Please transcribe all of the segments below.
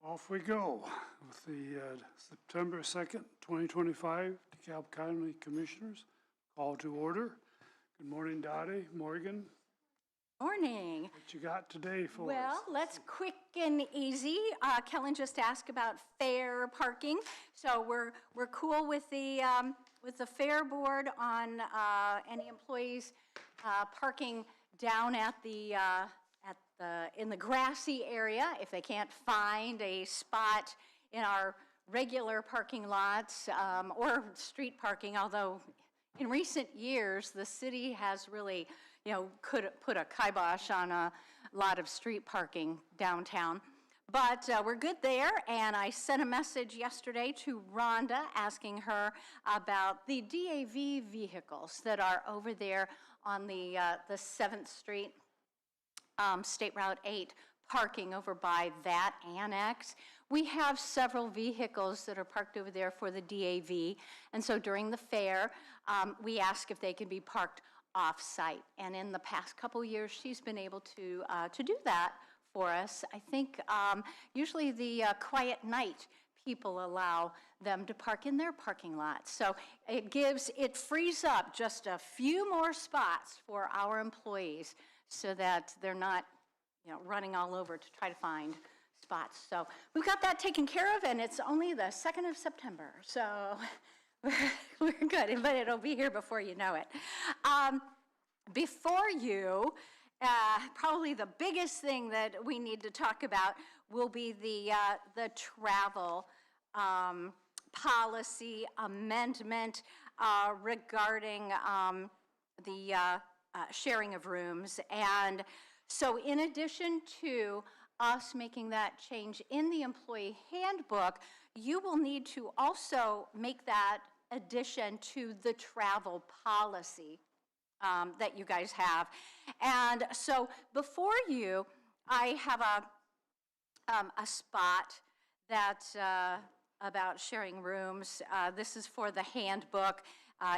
Off we go with the September 2nd, 2025 DeKalb County Commissioners. Call to order. Good morning, Dottie, Morgan. Morning. What you got today for us? Well, let's quick and easy. Kellen just asked about fair parking, so we're cool with the fair board on any employees parking down at the in the grassy area if they can't find a spot in our regular parking lots or street parking. Although in recent years the city has really could put a kibosh on a lot of street parking downtown. But we're good there, and I sent a message yesterday to Rhonda asking her about the DAV vehicles that are over there on the 7th Street, State Route 8, parking over by that annex. We have several vehicles that are parked over there for the DAV, and so during the fair, we ask if they can be parked off-site. And in the past couple years, she's been able to do that for us. I think usually the quiet night people allow them to park in their parking lot. So it frees up just a few more spots for our employees so that they're not running all over to try to find spots. So we've got that taken care of, and it's only the 2nd of September. So we're good, but it'll be here before you know it. Before you, probably the biggest thing that we need to talk about will be the travel policy amendment regarding the sharing of rooms. And so in addition to us making that change in the employee handbook, you will need to also make that addition to the travel policy that you guys have. And so before you, I have a spot that's about sharing rooms. This is for the handbook.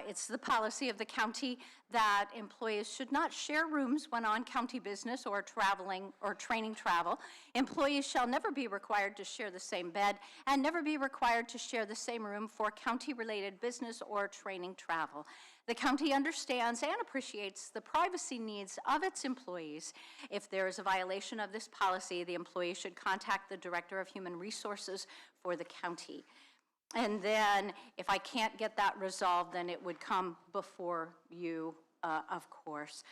It's the policy of the county that employees should not share rooms when on county business or traveling or training travel. Employees shall never be required to share the same bed and never be required to share the same room for county-related business or training travel. The county understands and appreciates the privacy needs of its employees. If there is a violation of this policy, the employee should contact the Director of Human Resources for the county. And then if I can't get that resolved, then it would come before you, of course.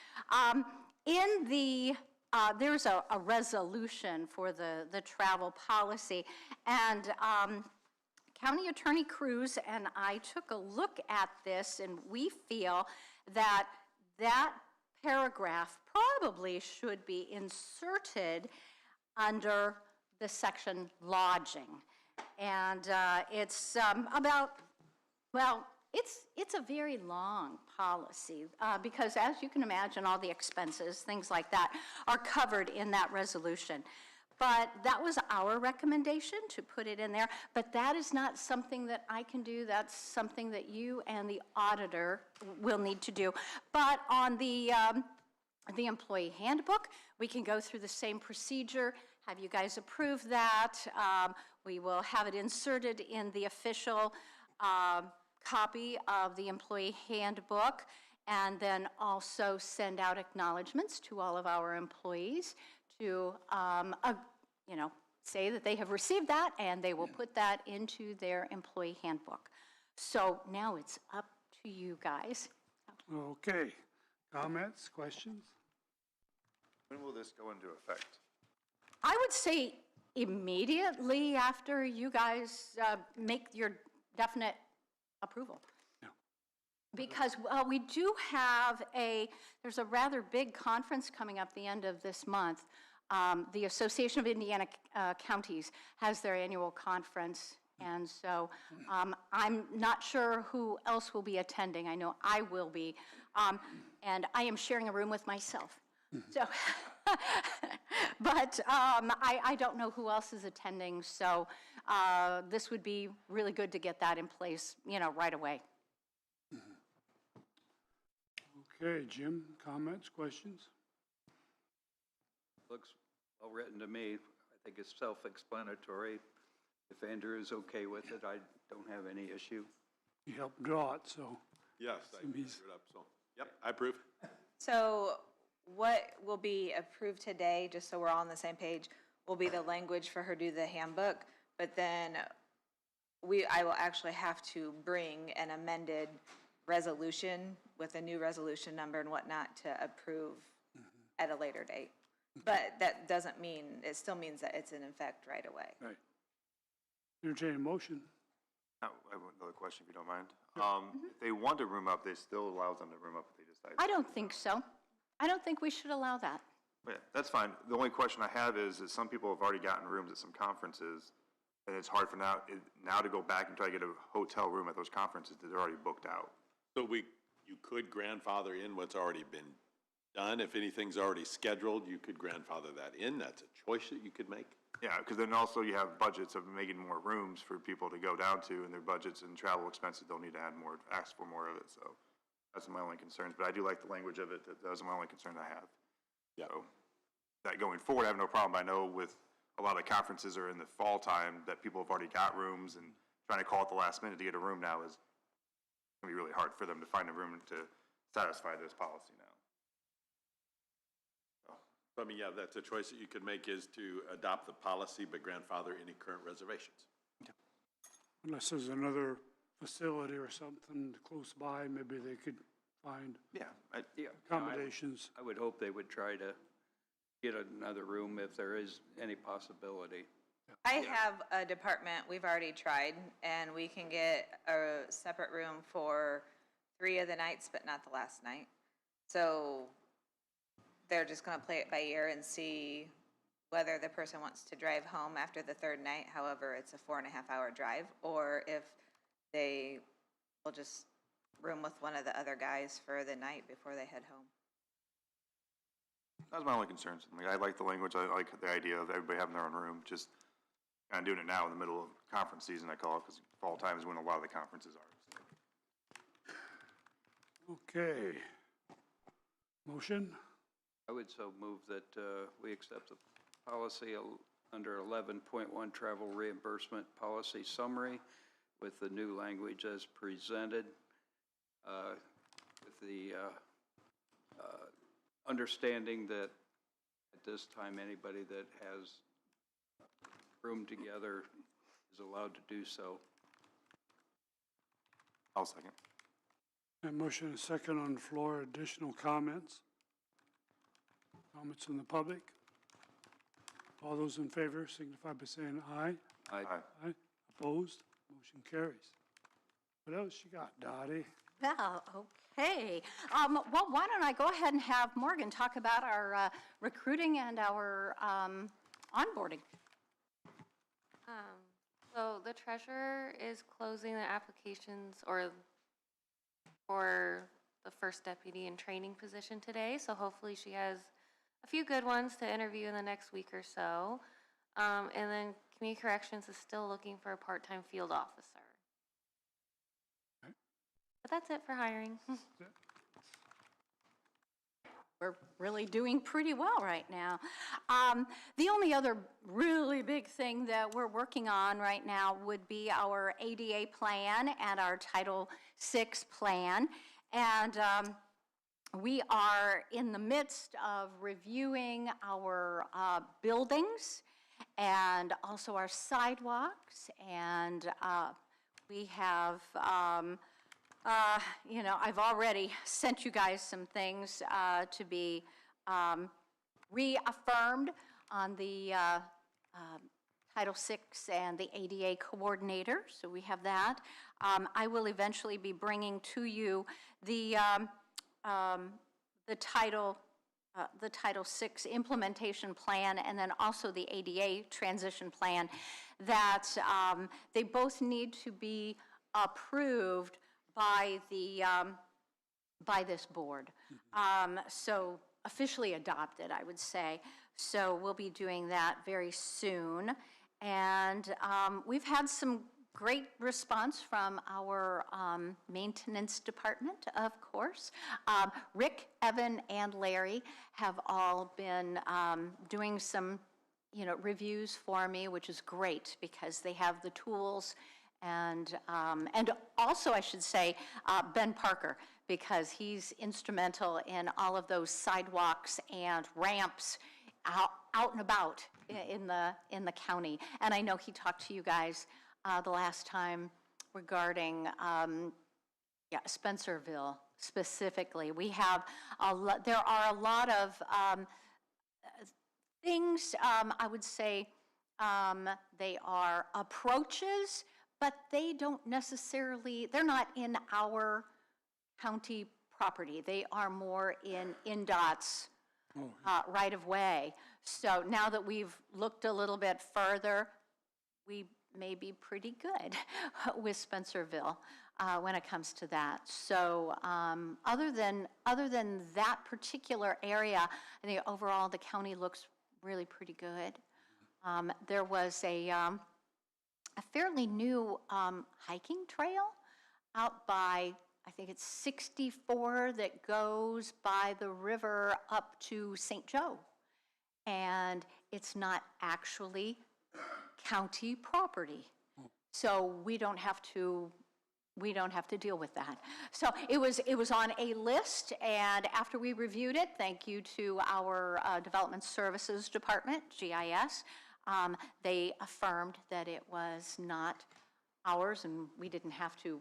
There's a resolution for the travel policy, and County Attorney Cruz and I took a look at this, and we feel that that paragraph probably should be inserted under the section lodging. And it's it's a very long policy because, as you can imagine, all the expenses, things like that, are covered in that resolution. But that was our recommendation, to put it in there. But that is not something that I can do. That's something that you and the auditor will need to do. But on the employee handbook, we can go through the same procedure, have you guys approve that. We will have it inserted in the official copy of the employee handbook, and then also send out acknowledgments to all of our employees to say that they have received that, and they will put that into their employee handbook. So now it's up to you guys. Okay. Comments, questions? When will this go into effect? I would say immediately after you guys make your definite approval. Yeah. Because we do have there's a rather big conference coming up the end of this month. The Association of Indiana Counties has their annual conference, and so I'm not sure who else will be attending. I know I will be, and I am sharing a room with myself. So, but I don't know who else is attending, so this would be really good to get that in place, right away. Okay, Jim, comments, questions? Looks well written to me. I think it's self-explanatory. If Andrew is okay with it, I don't have any issue. You helped draw it, so. Yes, I Assume drew he's- it up, so, yep, I approve. So what will be approved today, just so we're all on the same page, will be the language for her to do the handbook, but then I will actually have to bring an amended resolution with a new resolution number and whatnot to approve at a later date. But that doesn't mean, it still means that it's in effect right away. Right. Entertain a motion. I have another question, if you don't mind. If they want to room up, they still allows them to room up if they decide. I don't think so. I don't think we should allow that. Yeah, that's fine. The only question I have is that some people have already gotten rooms at some conferences, and it's hard for now to go back and try to get a hotel room at those conferences that they're already booked out. So you could grandfather in what's already been done. If anything's already scheduled, you could grandfather that in. That's a choice that you could make. Yeah, because then also you have budgets of making more rooms for people to go down to, and their budgets and travel expenses, they'll need to add more, ask for more of it, so that's my only concerns, but I do like the language of it, that's my only concern I have. Yeah. So, that going forward, I have no problem, I know with a lot of conferences are in the fall time, that people have already got rooms, and trying to call at the last minute to get a room now is gonna be really hard for them to find a room to satisfy this policy now. I mean, yeah, that's a choice that you could make, is to adopt the policy but grandfather any current reservations. Unless there's another facility or something close by, maybe they could find Yeah, Yeah, accommodations. I would hope they would try to get another room if there is any possibility. I have a department, we've already tried, and we can get a separate room for 3 of the nights, but not the last night. So they're just gonna play it by ear and see whether the person wants to drive home after the 3rd night, however, it's a 4.5-hour drive, or if they will just room with one of the other guys for the night before they head home. that's my only concerns. I mean, I like the language, I like the idea of everybody having their own room, just kind of doing it now in the middle of conference season, I call it, because fall time is when a lot of the conferences are. So. Okay. Motion? I would so move that we accept the policy under 11.1 travel reimbursement policy summary with the new language as presented, with the understanding that at this time anybody that has room together is allowed to do so. I'll second. A motion and a second on the floor. Additional comments? Comments from the public? All those in favor signify by saying aye. I Aye. Opposed? Motion carries. What else you got, Dottie? Well, okay. Well, why don't I go ahead and have Morgan talk about our recruiting and our onboarding. So the treasurer is closing the applications for the first deputy in training position today. So hopefully she has a few good ones to interview in the next week or so. And then community corrections is still looking for a part-time field officer. But that's it for hiring. We're really doing pretty well right now. The only other really big thing that we're working on right now would be our ADA plan and our Title VI plan. And we are in the midst of reviewing our buildings and also our sidewalks. And we have I've already sent you guys some things to be reaffirmed on the Title VI and the ADA coordinator, so we have that. I will eventually be bringing to you the Title VI implementation plan and then also the ADA transition plan that they both need to be approved by this board. So officially adopted, I would say. So we'll be doing that very soon. And we've had some great response from our maintenance department, of course. Rick, Evan, and Larry have all been doing some reviews for me, which is great because they have the tools. And also, I should say, Ben Parker, because he's instrumental in all of those sidewalks and ramps out and about in the county. And I know he talked to you guys the last time regarding, Spencerville specifically. We have there are a lot of things, I would say, they are approaches, but they don't necessarily, they're not in our county property. They are more in NDOT's right of way. So now that we've looked a little bit further, we may be pretty good with Spencerville when it comes to that. So other than that particular area, I think overall the county looks really pretty good. There was a fairly new hiking trail out by, I think it's 64, that goes by the river up to St. Joe. And it's not actually county property. So we don't have to deal with that. So it was on a list, and after we reviewed it, thank you to our Development Services Department, GIS, they affirmed that it was not ours and we didn't have to,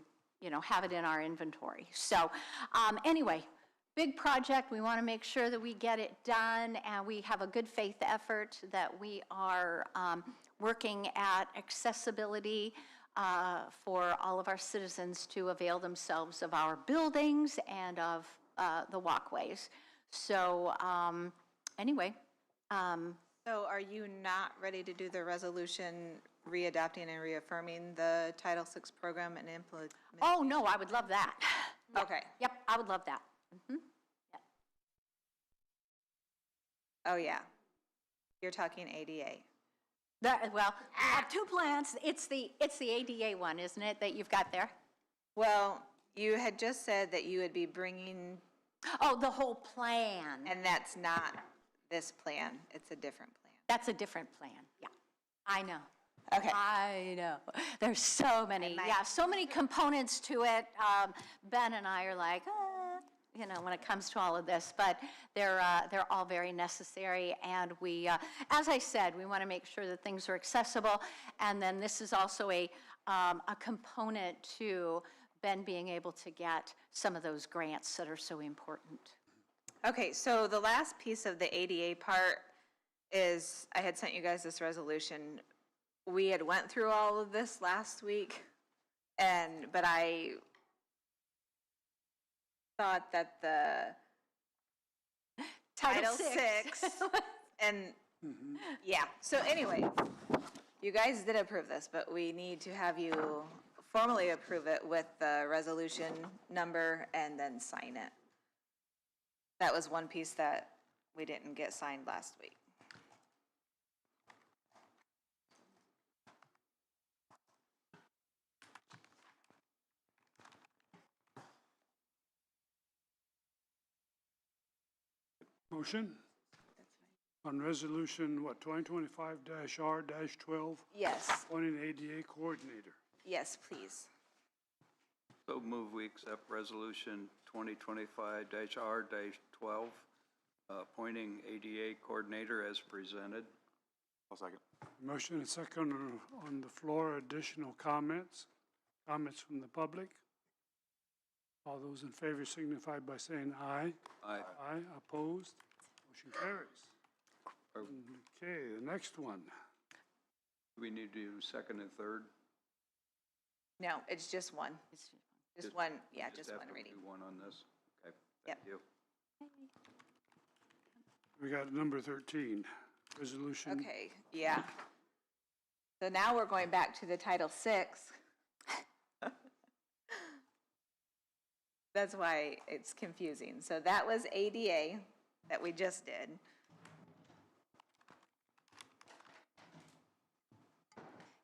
have it in our inventory. So anyway, big project. We want to make sure that we get it done, and we have a good faith effort that we are working at accessibility for all of our citizens to avail themselves of our buildings and of the walkways. So anyway. So are you not ready to do the resolution readopting and reaffirming the Title VI program and implement? Oh, no, I would love that. Yeah. Okay. Yep, I would love that. Mm-hmm. Yep. Oh, yeah. You're talking ADA. Well, I have two plans. It's the ADA one, isn't it, that you've got there? Well, you had just said that you would be bringing, Oh, the whole plan. and that's not this plan. It's a different plan. That's a different plan, yeah. I know. Okay. I know. There's so many, so many components to it. Ben and I are like, when it comes to all of this, but they're all very necessary. And we, as I said, we want to make sure that things are accessible. And then this is also a component to Ben being able to get some of those grants that are so important. Okay, so the last piece of the ADA part is, I had sent you guys this resolution. We had went through all of this last week, but I thought that the Title VI, and yeah, so anyway, you guys did approve this, but we need to have you formally approve it with the resolution number and then sign it. That was one piece that we didn't get signed last week. Motion? On resolution, 2025-R-12, Yes, appointing ADA coordinator. yes, please. So move we accept resolution 2025-R-12, appointing ADA coordinator as presented. I'll second. Motion and second on the floor. Additional comments? Comments from the public? All those in favor signify by saying aye. Aye. Aye, opposed? Motion carries. Okay, the next one. Do we need to do second and third? No, it's just one. Just one, yeah, just one have to reading. do one on this? Okay, Yep. thank you. We got number 13, resolution. Okay, yeah. So now we're going back to the Title VI. That's why it's confusing. So that was ADA that we just did.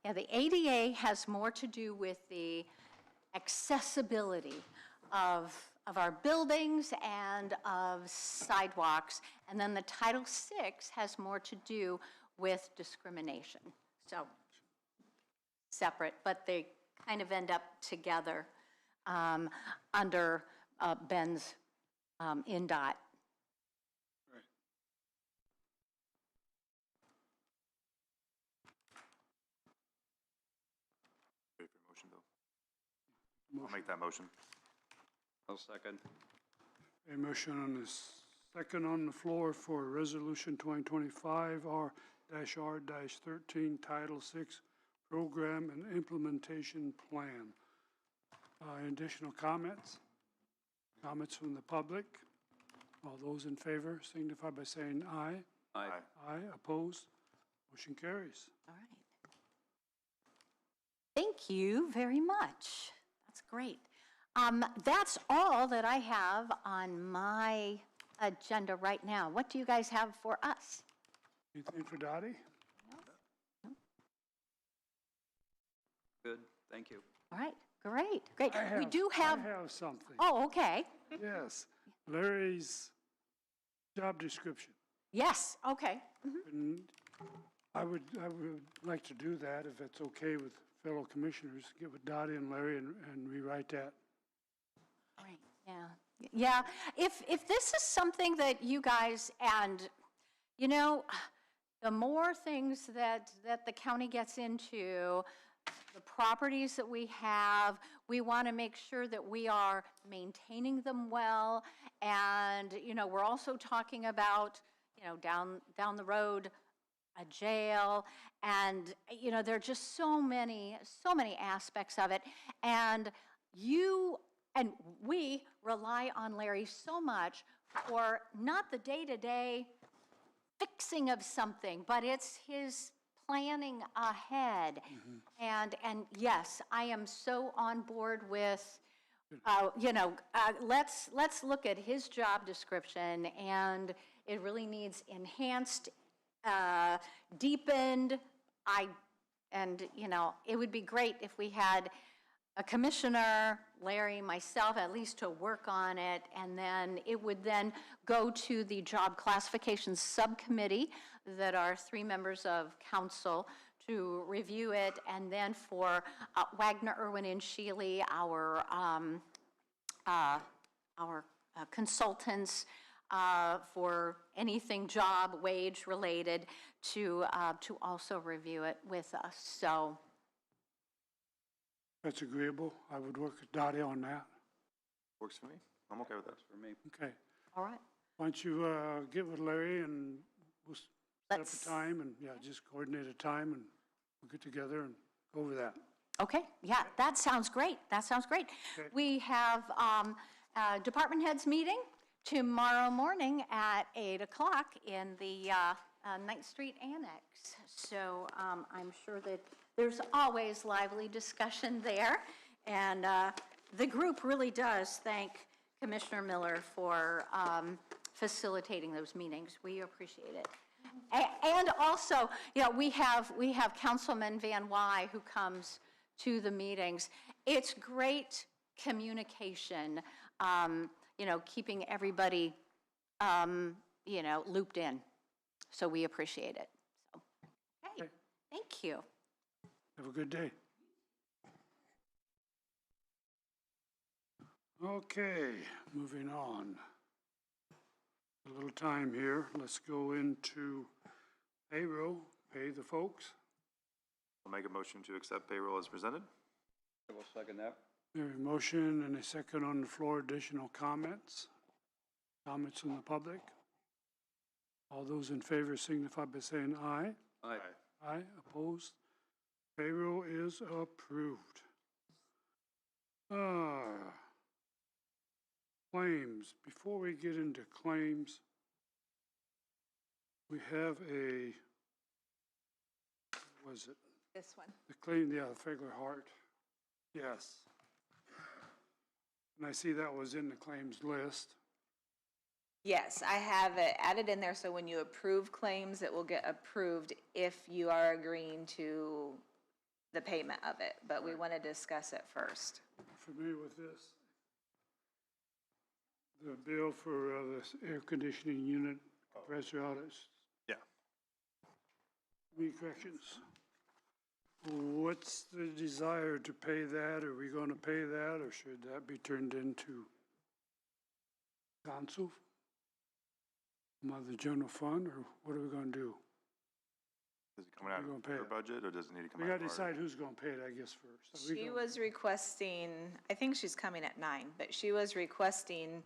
Yeah, the ADA has more to do with the accessibility of our buildings and of sidewalks. And then the Title VI has more to do with discrimination. So separate, but they kind of end up together under Ben's INDOT. Ready for a motion, Bill? I'll make that motion. I'll second. A motion on the second on the floor for Resolution 2025 R-R-13, Title VI, Program and Implementation Plan. Additional comments? Comments from the public? All those in favor signify by saying aye. Aye. Aye, opposed? Motion carries. All right. Thank you very much. That's great. That's all that I have on my agenda right now. What do you guys have for us? Anything for Dottie? Good, thank you. All right, great, great. I We do have, have something. oh, okay. Yes, Larry's job description. Yes, okay. And I would like to do that if it's okay with fellow commissioners, get with Dottie and Larry and rewrite that. Right, yeah. Yeah, if this is something that you guys, and, you know, the more things that the county gets into, the properties that we have, we want to make sure that we are maintaining them well. And, you know, we're also talking about, you know, down the road, a jail. And, you know, there are just so many aspects of it. And we rely on Larry so much for not the day-to-day fixing of something, but it's his planning ahead. And yes, I am so on board with, you know, let's look at his job description, and it really needs enhanced, deepened. And you know, it would be great if we had a commissioner, Larry, myself, at least to work on it, and then it would then go to the job classifications subcommittee that are 3 members of council to review it, and then for Wagner, Irwin, and Shealy, our consultants for anything job, wage related, to also review it with us. So. That's agreeable. I would work with Dottie on that. Works for me. I'm okay with that. For me. Okay. All right. Why don't you get with Larry and we'll set up Let's- a time and, yeah, just coordinate a time and we'll get together and go over that. Okay, yeah, that sounds great. That sounds great. Okay. We have department heads meeting tomorrow morning at 8 o'clock in the 9th Street Annex. So I'm sure that there's always lively discussion there. And the group really does thank Commissioner Miller for facilitating those meetings. We appreciate it. And also, you know, we have Councilman Van Wy who comes to the meetings. It's great communication, you know, keeping everybody, you know, looped in. So we appreciate it. So, okay, thank you. Have a good day. Okay, moving on. A little time here. Let's go into payroll, pay the folks. I'll make a motion to accept payroll as presented. I will second that. There a motion and a second on the floor. Additional comments? Comments from the public? All those in favor signify by saying aye. Aye. Aye, opposed? Payroll is approved. Claims. Before we get into claims, we have a, what was it? This one. The claim, yeah, the Fegler Heart. Yes. And I see that was in the claims list. Yes, I have it added in there, so when you approve claims, it will get approved if you are agreeing to the payment of it, but we want to discuss it first. Familiar with this? The bill for this air conditioning unit compressor audits. Yeah. Any corrections? What's the desire to pay that? Are we gonna pay that, or should that be turned into council? From the general fund, or what are we gonna do? Is it coming out We're gonna of pay your it. budget, or does it need to come We out of gotta ours? decide who's gonna pay it, I guess, first. Are we She gonna- was requesting, I think she's coming at 9, but she was requesting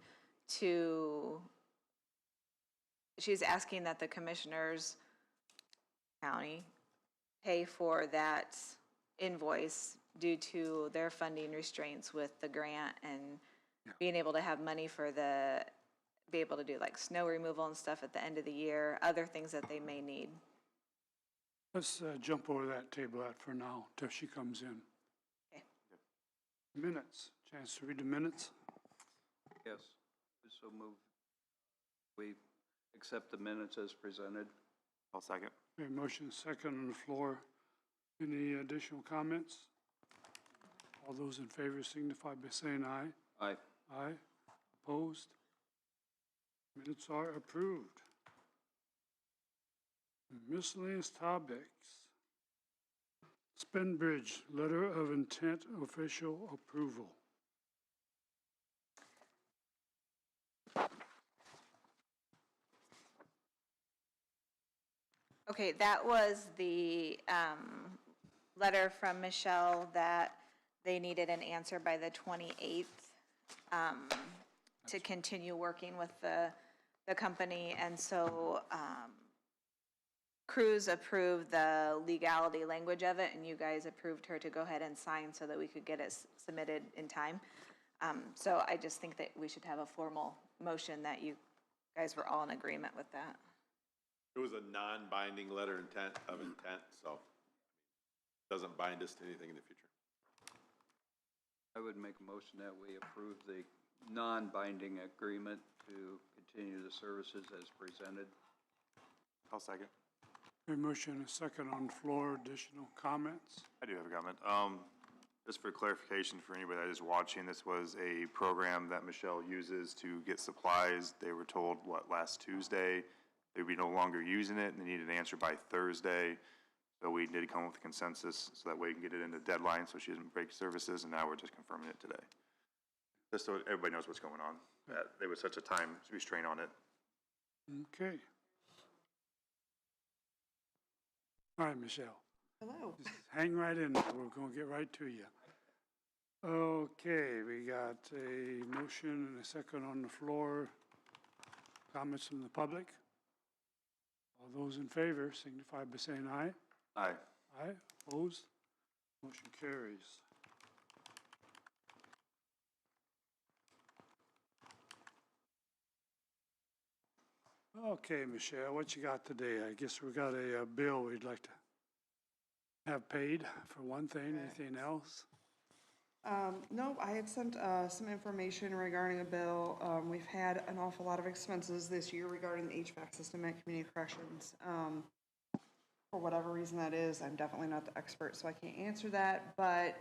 she's asking that the commissioners, county, pay for that invoice due to their funding restraints with the grant and being able to have money for be able to do like snow removal and stuff at the end of the year, other things that they may need. Let's jump over that table out for now, till she comes in. Okay. Minutes, chance to read the minutes? Yes, so move. We accept the minutes as presented. I'll second. Okay, motion second on the floor. Any additional comments? All those in favor signify by saying aye. Aye. Aye. Opposed? Minutes are approved. Miscellaneous topics. Spin Bridge, letter of intent, official approval. Okay, that was the letter from Michelle that they needed an answer by the 28th to continue working with the company. And so Cruz approved the legality language of it, and you guys approved her to go ahead and sign so that we could get it submitted in time. So I just think that we should have a formal motion that you guys were all in agreement with that. It was a non-binding letter of intent, so it doesn't bind us to anything in the future. I would make a motion that we approve the non-binding agreement to continue the services as presented. I'll second. A motion and a second on the floor. Additional comments? I do have a comment. Just for clarification for anybody that is watching, this was a program that Michelle uses to get supplies. They were told, last Tuesday, they'd be no longer using it, and they needed an answer by Thursday. So we did come with a consensus, so that way we can get it in the deadline, so she doesn't break services, and now we're just confirming it today. Just so everybody knows what's going on, that there was such a time restraint on it. Okay. All right, Michelle. Hello. Just hang right in there. We're going to get right to you. Okay, we got a motion and a second on the floor. Comments from the public? All those in favor signify by saying aye. Aye. Aye, opposed? Motion carries. Okay, Michelle, what you got today? I guess we got a bill we'd like to have paid for one thing. Anything else? No, I had sent some information regarding a bill. We've had an awful lot of expenses this year regarding the HVAC system at Community Corrections. For whatever reason that is, I'm definitely not the expert, so I can't answer that. But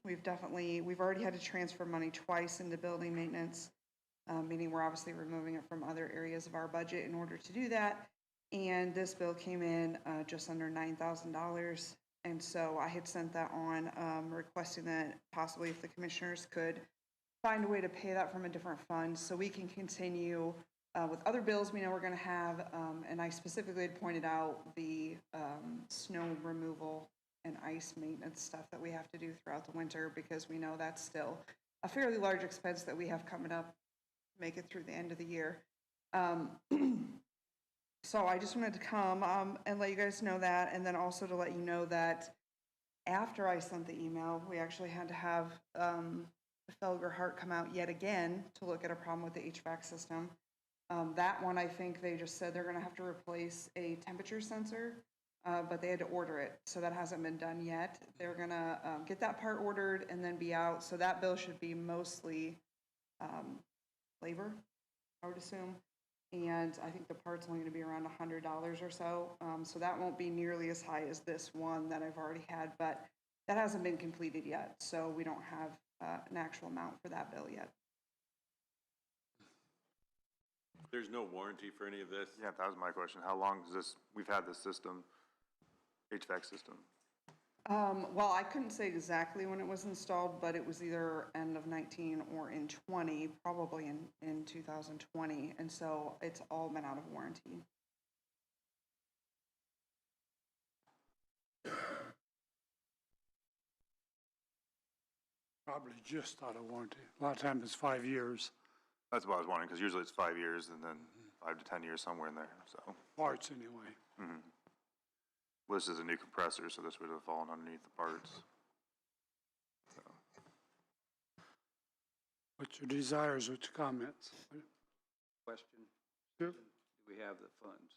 we've already had to transfer money twice into building maintenance, meaning we're obviously removing it from other areas of our budget in order to do that. And this bill came in just under $9,000. And so I had sent that on, requesting that possibly if the commissioners could find a way to pay that from a different fund so we can continue with other bills we know we're going to have. And I specifically had pointed out the snow removal and ice maintenance stuff that we have to do throughout the winter, because we know that's still a fairly large expense that we have coming up to make it through the end of the year. So I just wanted to come and let you guys know that, and then also to let you know that after I sent the email, we actually had to have the Felger Hart come out yet again to look at a problem with the HVAC system. That one, I think they just said they're going to have to replace a temperature sensor, but they had to order it, so that hasn't been done yet. They're going to get that part ordered and then be out, so that bill should be mostly labor, I would assume. And I think the part's only going to be around $100 or so. So that won't be nearly as high as this one that I've already had, but that hasn't been completed yet. So we don't have an actual amount for that bill yet. There's no warranty for any of this? Yeah, that was my question. How long is this, we've had this system HVAC system? Well, I couldn't say exactly when it was installed, but it was either end of 19 or in 20, probably in 2020. And so it's all been out of warranty. Probably just out of warranty. A lot of times it's 5 years, That's what I was wondering, because usually it's 5 years and then 5 to 10 years somewhere in there, so. parts anyway. Well, this is a new compressor, so this would have fallen underneath the parts. So, What's your desires, what's your comments? Question? Sure. Do we have the funds?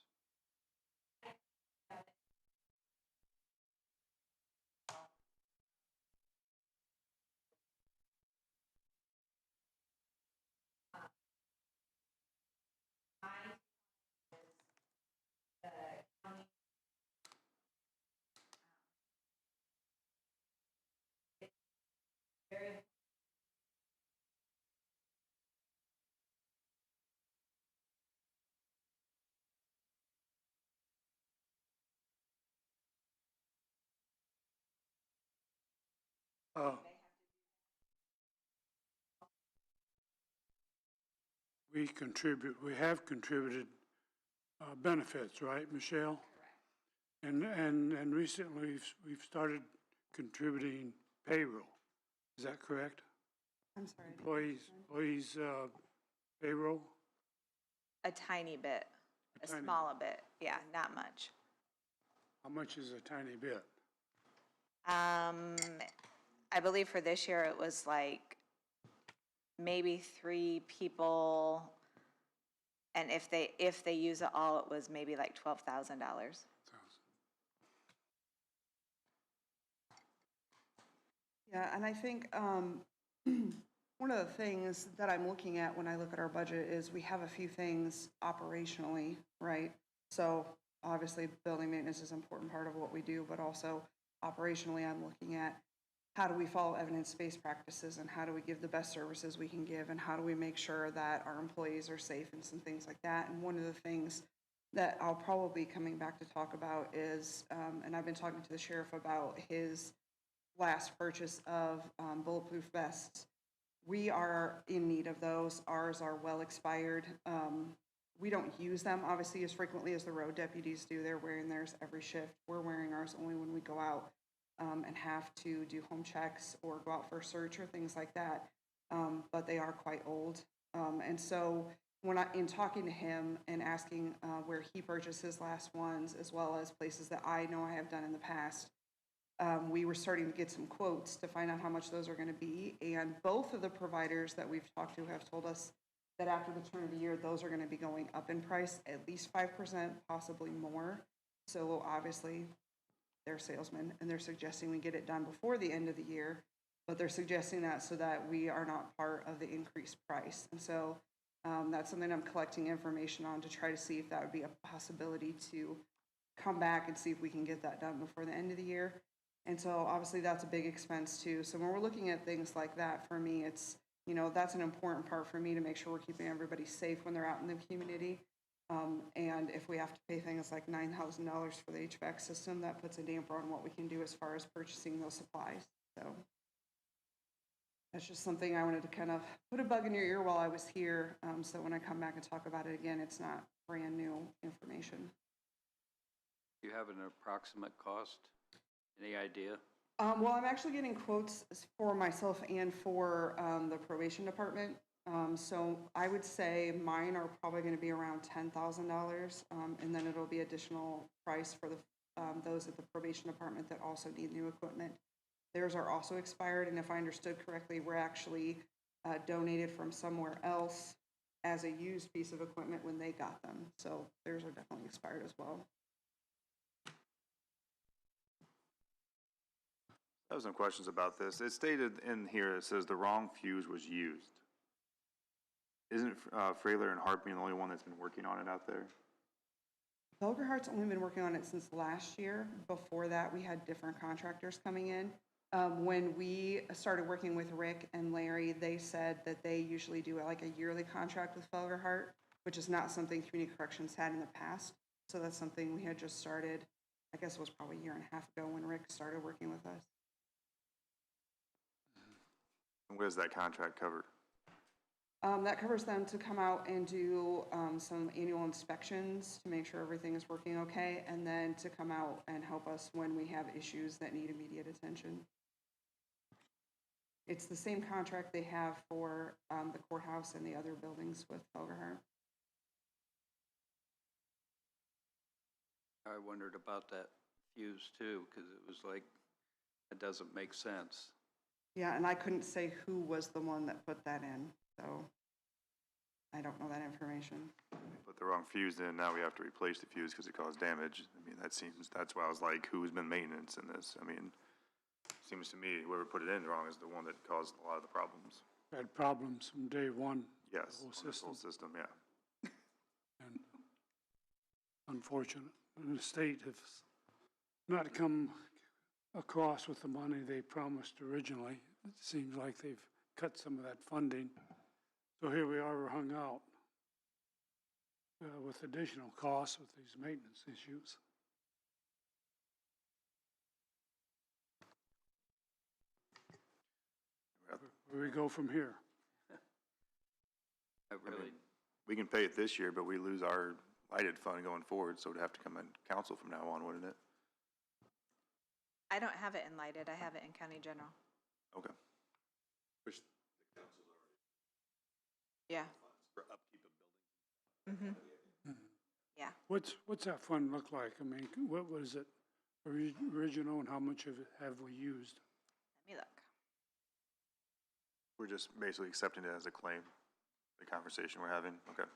Uh, we have contributed benefits, right, Michelle? And recently, we've started contributing payroll. Is that correct? I'm sorry. Employees payroll? A tiny bit, a tiny small bit, yeah, not much. How much is a tiny bit? I believe for this year, it was like maybe 3 people, and if they use it all, it was maybe like $12,000. Yeah, and I think one of the things that I'm looking at when I look at our budget is we have a few things operationally, right? So obviously, building maintenance is an important part of what we do, but also operationally, I'm looking at how do we follow evidence-based practices and how do we give the best services we can give and how do we make sure that our employees are safe and some things like that. And one of the things that I'll probably be coming back to talk about is, and I've been talking to the sheriff about his last purchase of bulletproof vests. We are in need of those. Ours are well expired. We don't use them obviously as frequently as the road deputies do. They're wearing theirs every shift. We're wearing ours only when we go out and have to do home checks or go out for a search or things like that. But they are quite old. And so in talking to him and asking where he purchased his last ones, as well as places that I know I have done in the past, we were starting to get some quotes to find out how much those are going to be. And both of the providers that we've talked to have told us that after the turn of the year, those are going to be going up in price at least 5%, possibly more. So obviously, they're salesmen, and they're suggesting we get it done before the end of the year, but they're suggesting that so that we are not part of the increased price. And so that's something I'm collecting information on to try to see if that would be a possibility to come back and see if we can get that done before the end of the year. And so obviously that's a big expense too. So when we're looking at things like that, for me, it's, that's an important part for me to make sure we're keeping everybody safe when they're out in the community. And if we have to pay things like $9,000 for the HVAC system, that puts a damper on what we can do as far as purchasing those supplies. So that's just something I wanted to kind of put a bug in your ear while I was here, so when I come back and talk about it again, it's not brand new information. Do you have an approximate cost? Any idea? Well, I'm actually getting quotes for myself and for the probation department. So I would say mine are probably going to be around $10,000, and then it'll be additional price for those at the probation department that also need new equipment. Theirs are also expired, and if I understood correctly, we're actually donated from somewhere else as a used piece of equipment when they got them. So theirs are definitely expired as well. I have some questions about this. It stated in here, it says the wrong fuse was used. Isn't Frailer and Hart being the only one that's been working on it out there? Felgerhart's only been working on it since last year. Before that, we had different contractors coming in. When we started working with Rick and Larry, they said that they usually do like a yearly contract with Felgerhart, which is not something Community Corrections had in the past. So that's something we had just started I guess it was probably a year and a half ago when Rick started working with us. And what does that contract cover? That covers them to come out and do some annual inspections to make sure everything is working okay, and then to come out and help us when we have issues that need immediate attention. It's the same contract they have for the courthouse and the other buildings with Felgerhart. I wondered about that fuse too, because it was like, it doesn't make sense. Yeah, and I couldn't say who was the one that put that in, so I don't know that information. Put the wrong fuse in, now we have to replace the fuse because it caused damage. I mean, that's why I was like, who's been maintenance in this? I mean, seems to me whoever put it in wrong is the one that caused a lot of the problems. Had problems from day one. Yes, The whole on this whole system. system, yeah. And unfortunate. And the state has not come across with the money they promised originally. It seems like they've cut some of that funding. So here we are, we're hung out with additional costs with these maintenance issues. Where do we go from here? I really, We can pay it this year, but we lose our lighted fund going forward, so it'd have to come in council from now on, wouldn't it? I don't have it in lighted, I have it in county general. Okay. Which the council's already Yeah. for upkeep of buildings. Yeah. What's that fund look like? I mean, what was it original and how much of it have we used? Let me look. We're just basically accepting it as a claim, the conversation we're having, okay.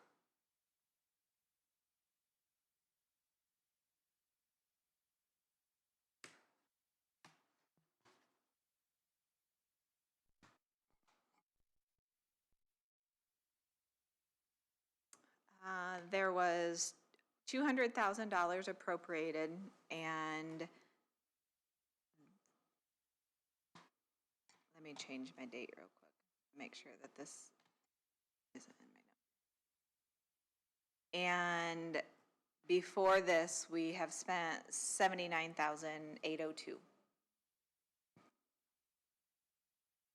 There was $200,000 appropriated, and let me change my date real quick, make sure that this isn't in my notes. And before this, we have spent $79,802.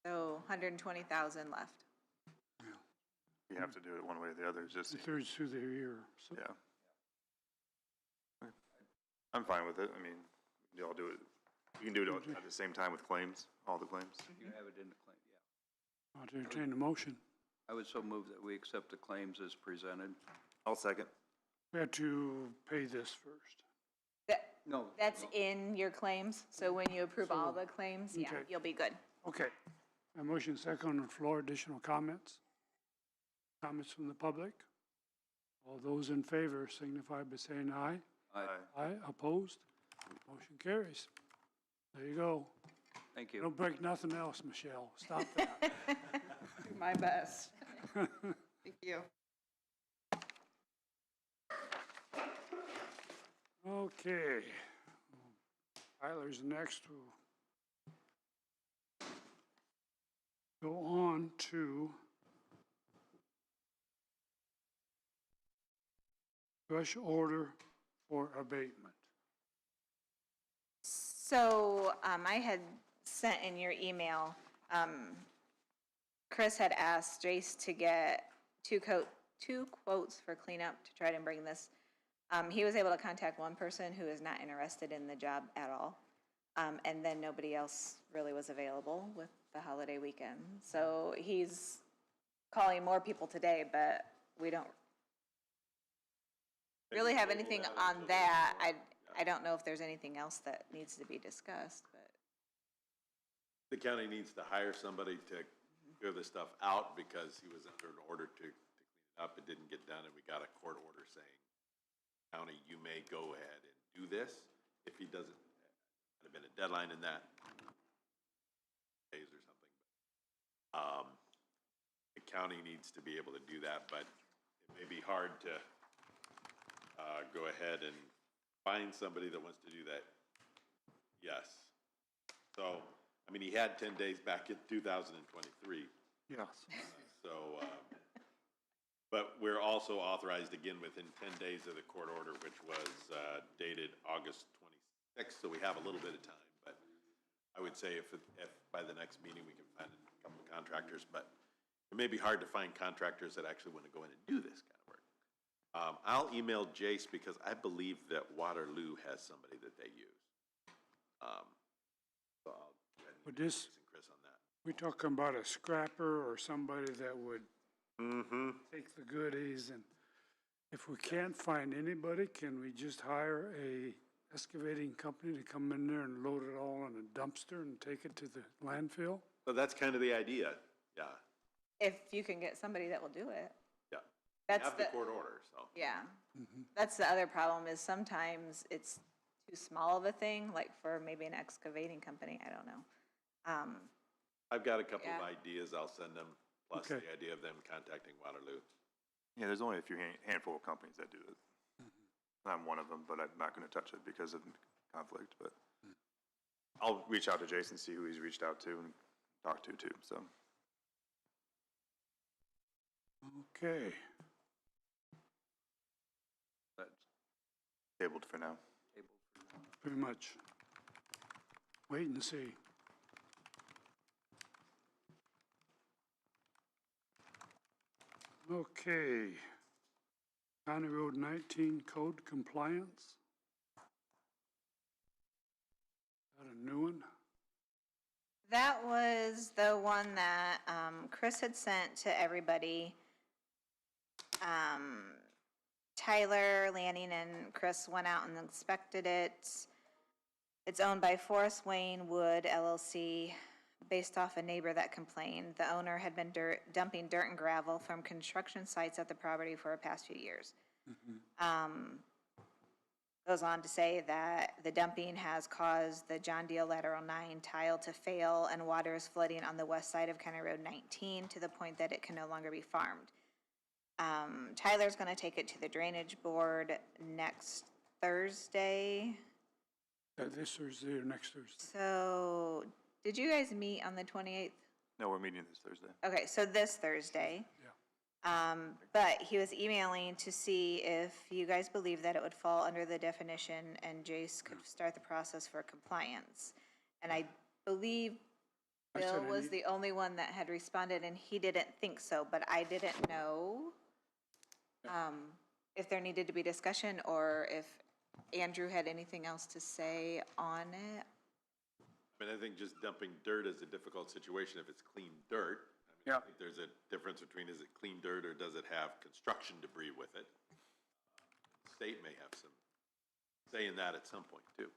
So 120,000 left. You have to do it one way or the other, it's just, Two-thirds through the year. So yeah. I'm fine with it, I mean, you all do it, you can do it at the same time with claims, all the claims. you have it in the claim, yeah. I'll entertain the motion. I would so move that we accept the claims as presented. I'll second. We have to pay this first. No. That's in your claims, so when you approve all the claims, yeah, Okay. you'll be good. Okay. A motion second on the floor. Additional comments? Comments from the public? All those in favor signify by saying aye. Aye. Aye, opposed? Motion carries. There you go. Thank you. Don't break nothing else, Michelle. Stop that. Do my best. Thank you. Okay. Tyler's next. We'll go on to special order for abatement. So I had sent in your email, Chris had asked Jace to get two quotes for cleanup to try to bring this. He was able to contact one person who is not interested in the job at all. And then nobody else really was available with the holiday weekend. So he's calling more people today, but we don't really have anything on that. I don't know if there's anything else that needs to be discussed, but. The county needs to hire somebody to clear this stuff out because he was under an order to clean it up. It didn't get done, and we got a court order saying, county, you may go ahead and do this. If he doesn't, there'd have been a deadline in that, days or something. The county needs to be able to do that, but it may be hard to go ahead and find somebody that wants to do that. Yes. So, I mean, he had 10 days back in 2023. Yes. So, but we're also authorized again within 10 days of the court order, which was dated August 6th, so we have a little bit of time, but I would say if by the next meeting, we can find a couple of contractors, but it may be hard to find contractors that actually want to go in and do this kind of work. I'll email Jace because I believe that Waterloo has somebody that they use. So I'll go ahead and Would email this- Jace and Chris on that. We talking about a scrapper or somebody that would take the goodies, and if we can't find anybody, can we just hire a excavating company to come in there and load it all in a dumpster and take it to the landfill? So that's kind of the idea, yeah, If you can get somebody that will do it. yeah. We That's have the the- court order, so. Yeah. That's the other problem is sometimes it's too small of a thing, like for maybe an excavating company, I don't know. I've got a couple of Yeah. ideas I'll send them, plus Okay. the idea of them contacting Waterloo. Yeah, there's only a few handful of companies that do it. I'm one of them, but I'm not gonna touch it because of conflict, but I'll reach out to Jason, see who he's reached out to and talked to too, so. Okay, That's Tabled for now. tabled for now. pretty much. Wait and see. Okay. County Road 19 code compliance. Got a new one? That was the one that Chris had sent to everybody. Tyler, Lanning, and Chris went out and inspected it. It's owned by Forrest Wayne Wood LLC, based off a neighbor that complained. The owner had been dumping dirt and gravel from construction sites at the property for the past few years. Goes on to say that the dumping has caused the John Deere lateral 9 tile to fail, and water is flooding on the west side of County Road 19 to the point that it can no longer be farmed. Tyler's gonna take it to the drainage board next Thursday. This Thursday or next Thursday? So, did you guys meet on the 28th? No, we're meeting this Thursday. Okay, so this Thursday. Yeah. But he was emailing to see if you guys believe that it would fall under the definition and Jace could start the process for compliance. And I believe I said Bill I was need- the only one that had responded and he didn't think so, but I didn't know if there needed to be discussion or if Andrew had anything else to say on it. I mean, I think just dumping dirt is a difficult situation if it's clean dirt. I Yeah. think there's a difference between is it clean dirt or does it have construction debris with it? State may have some say in that at some point too.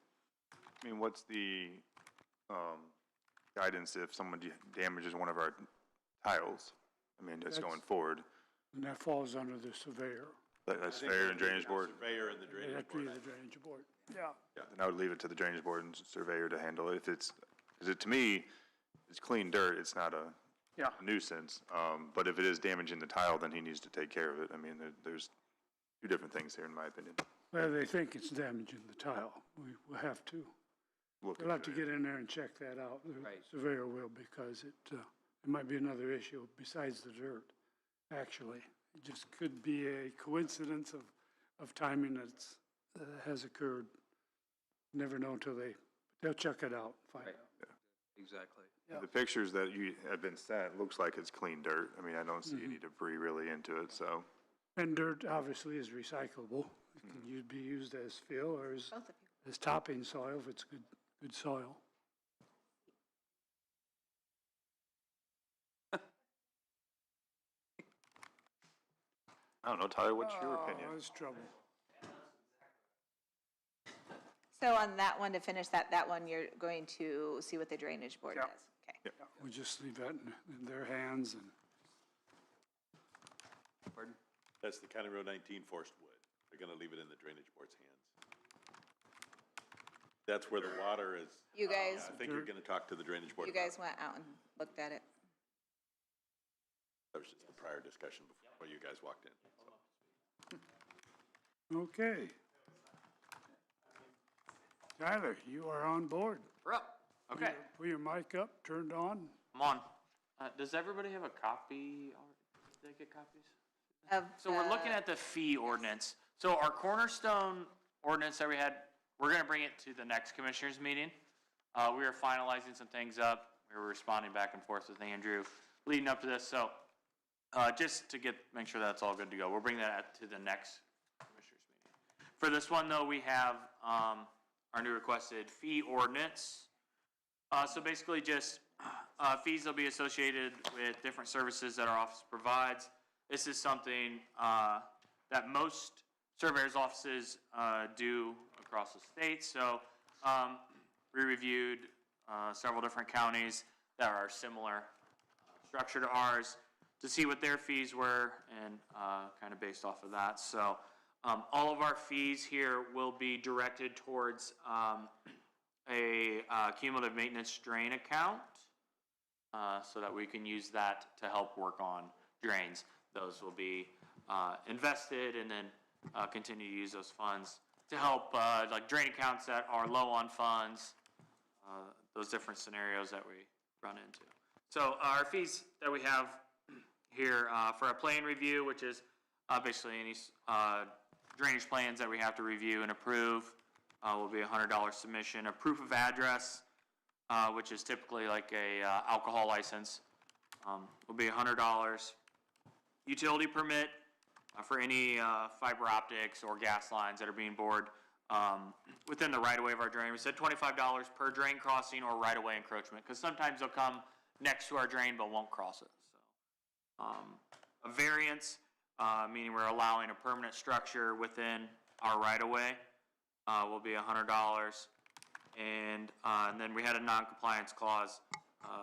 I mean, what's the, guidance if someone damages one of our tiles? I mean, just going forward, And that falls under the surveyor. that's fair and drainage board. Surveyor and the It drainage have to be board. the drainage board. Yeah. Then I would leave it to the drainage board and surveyor to handle it. If it's, because it, to me, it's clean dirt, it's not a Yeah. nuisance. But if it is damaging the tile, then he needs to take care of it. I mean, there's two different things here, in my opinion. Well, they think it's damaging the tile. We'll have to. Look We'll have to into it. get in there and check that out. The Right. surveyor will, because it might be another issue besides the dirt, actually. It just could be a coincidence of timing that's, has occurred. Never know until they'll check it out, find Right. out. Exactly. Yeah. The pictures that you have been sent, looks like it's clean dirt. I mean, I don't see any debris really into it, so. And dirt obviously is recyclable. It can be used as fill or as, Both of you. as topping soil if it's good soil. I don't know, Tyler, what's your opinion? Oh, that's trouble. So on that one, to finish that one, you're going to see what the drainage board Yeah. does. Okay. Yeah, we just leave that in their hands and. Pardon? That's the County Road 19 forced wood. They're gonna leave it in the drainage board's hands. That's where the water is. You guys, I think you're gonna talk to the drainage board you about guys it. went out and looked at it. That was just the prior discussion before you guys walked in. So. Okay. Tyler, you are on board. We're up. Okay, Put your mic up, turned on. I'm on. Does everybody have a copy? Did they get copies? Of So we're looking the- at the fee ordinance. So our cornerstone ordinance that we had we're gonna bring it to the next commissioners meeting. We are finalizing some things up. We were responding back and forth with Andrew leading up to this, so, just to make sure that's all good to go. We'll bring that to the next commissioners meeting. For this one, though, we have, our new requested fee ordinance. So basically just, fees will be associated with different services that our office provides. This is something, that most surveyors' offices, do across the state. So, we reviewed, several different counties that are similar structure to ours to see what their fees were and, kind of based off of that. So, all of our fees here will be directed towards, a cumulative maintenance drain account, so that we can use that to help work on drains. Those will be invested and then continue to use those funds to help like drain accounts that are low on funds, those different scenarios that we run into. So our fees that we have here for a plan review, which is basically any drainage plans that we have to review and approve, will be a $100 submission. A proof of address, which is typically like a alcohol license, will be $100. Utility permit for any fiber optics or gas lines that are being bored within the right-of-way of our drain. We said $25 per drain crossing or right-of-way encroachment, because sometimes they'll come next to our drain but won't cross it. So, a variance, meaning we're allowing a permanent structure within our right-of-way, will be $100. And then we had a non-compliance clause.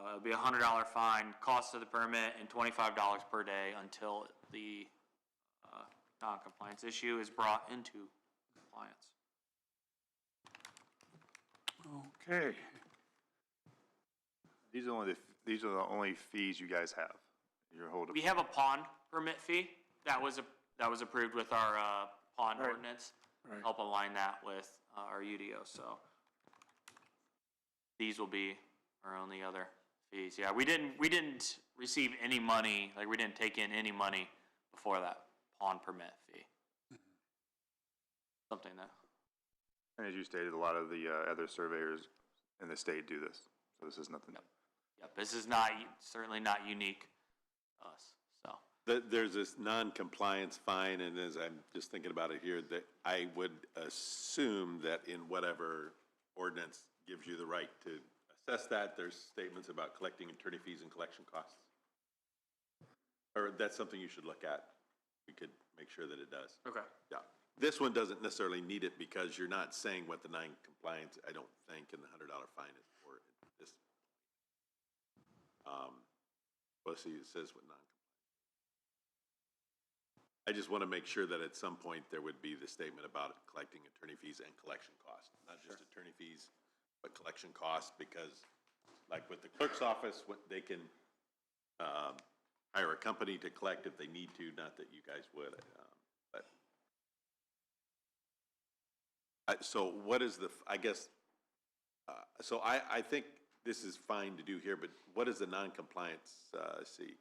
It'll be a $100 fine, cost of the permit, and $25 per day until the non-compliance issue is brought into compliance. Okay. These are the only fees you guys have. You're holding. We have a pond permit fee that was approved with our pond Right. ordinance. Right. Help align that with our UDO. So these will be our only other fees. Yeah, we didn't receive any money. Like we didn't take in any money before that pond permit fee. Something that. And as you stated, a lot of the other surveyors in the state do this, so this is nothing. Yep, this is certainly not unique to us, so. There's this non-compliance fine, and as I'm just thinking about it here, that I would assume that in whatever ordinance gives you the right to assess that, there's statements about collecting attorney fees and collection costs. Or that's something you should look at. We could make sure that it does. Okay. Yeah. This one doesn't necessarily need it because you're not saying what the non-compliance, I don't think, and the $100 fine is for this. Let's see, it says what non-compliance. I just want to make sure that at some point there would be the statement about collecting attorney fees and collection costs, not just attorney fees, but collection costs, because like with the clerk's office, they can hire a company to collect if they need to, not that you guys would, but. So what is I guess, so I think this is fine to do here, but what is the non-compliance,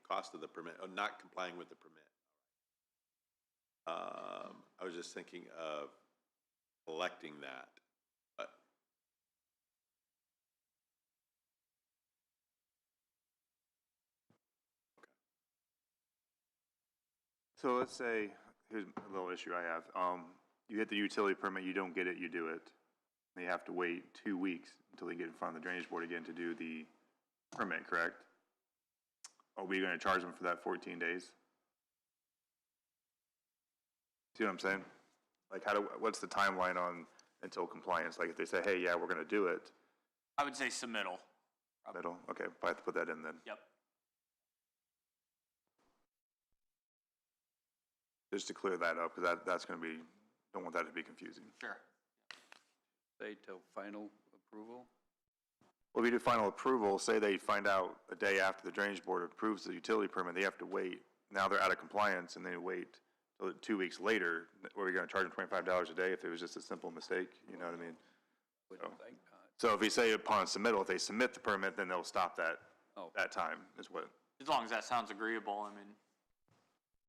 cost of the permit, or not complying with the permit? I was just thinking of collecting that, but. Okay. So let's say, here's a little issue I have. You get the utility permit, you don't get it, you do it. They have to wait 2 weeks until they get in front of the drainage board again to do the permit, correct? Are we gonna charge them for that 14 days? See what I'm saying? Like what's the timeline on until compliance? Like if they say, hey, yeah, we're gonna do it. I would say submittal. Middle, okay, I have to put that in then. Yep. Just to clear that up, because that's gonna be, don't want that to be confusing. Sure. Say till final approval? Well, if we do final approval, say they find out a day after the drainage board approves the utility permit, they have to wait. Now they're out of compliance and they wait till 2 weeks later. Were we gonna charge them $25 a day if it was just a simple mistake? You know what I mean? Wouldn't think not. So if we say upon submittal, if they submit the permit, then they'll stop that, Oh. that time is what. As long as that sounds agreeable, I mean,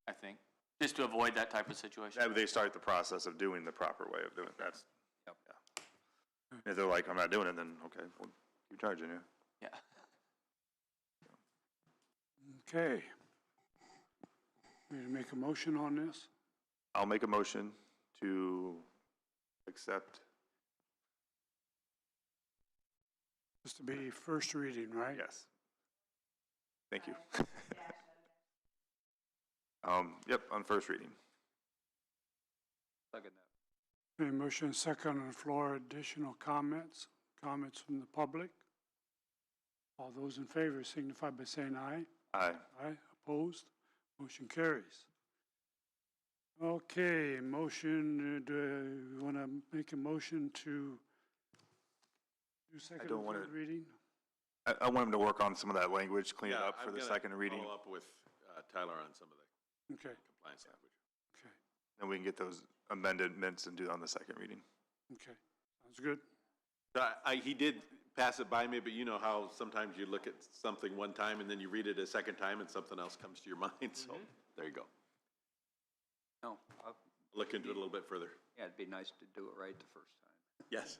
I think, just to avoid that type of situation. That they start the process of doing the proper way of doing it. That's, Yep. yeah. If they're like, I'm not doing it, then, okay, well, you're charging you. Yeah. Okay. Ready to make a motion on this? I'll make a motion to accept, This to be first reading, right? yes. Thank you. Yep, on first reading. Second that. A motion second on the floor, additional comments from the public. All those in favor signify by saying aye. Aye. Aye, opposed, motion carries. Okay, motion, do you want to make a motion to do second don't and wanna- third reading? I want him to work on some of that language, clean it Yeah, up for I'm the gonna second reading, Follow up with Tyler on some of the Okay, compliance language. okay, and we can get those amendments and do it on the second reading. okay, sounds good. He did pass it by me, but you know how sometimes you look at something one time and then you read it a second time and something else comes to your mind, so there you go. No, Look into it a little bit further. yeah, it'd be nice to do it right the first time. Yes,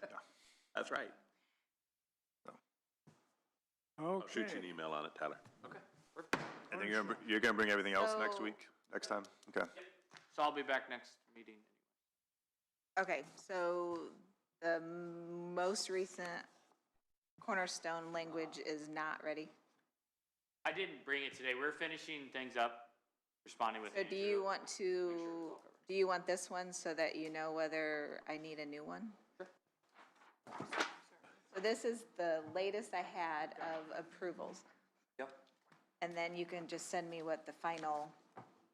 that's right. I'll shoot you an Okay, email on it, Tyler. Okay, perfect. And then you're gonna bring everything else next So- week, next time? Okay. So I'll be back next meeting. Okay, so the most recent cornerstone language is not ready. I didn't bring it today. We're finishing things up, responding with So do you want to, do you want this one so that you know whether I need a new one? So this is the latest I had of approvals. Yep. And then you can just send me what the final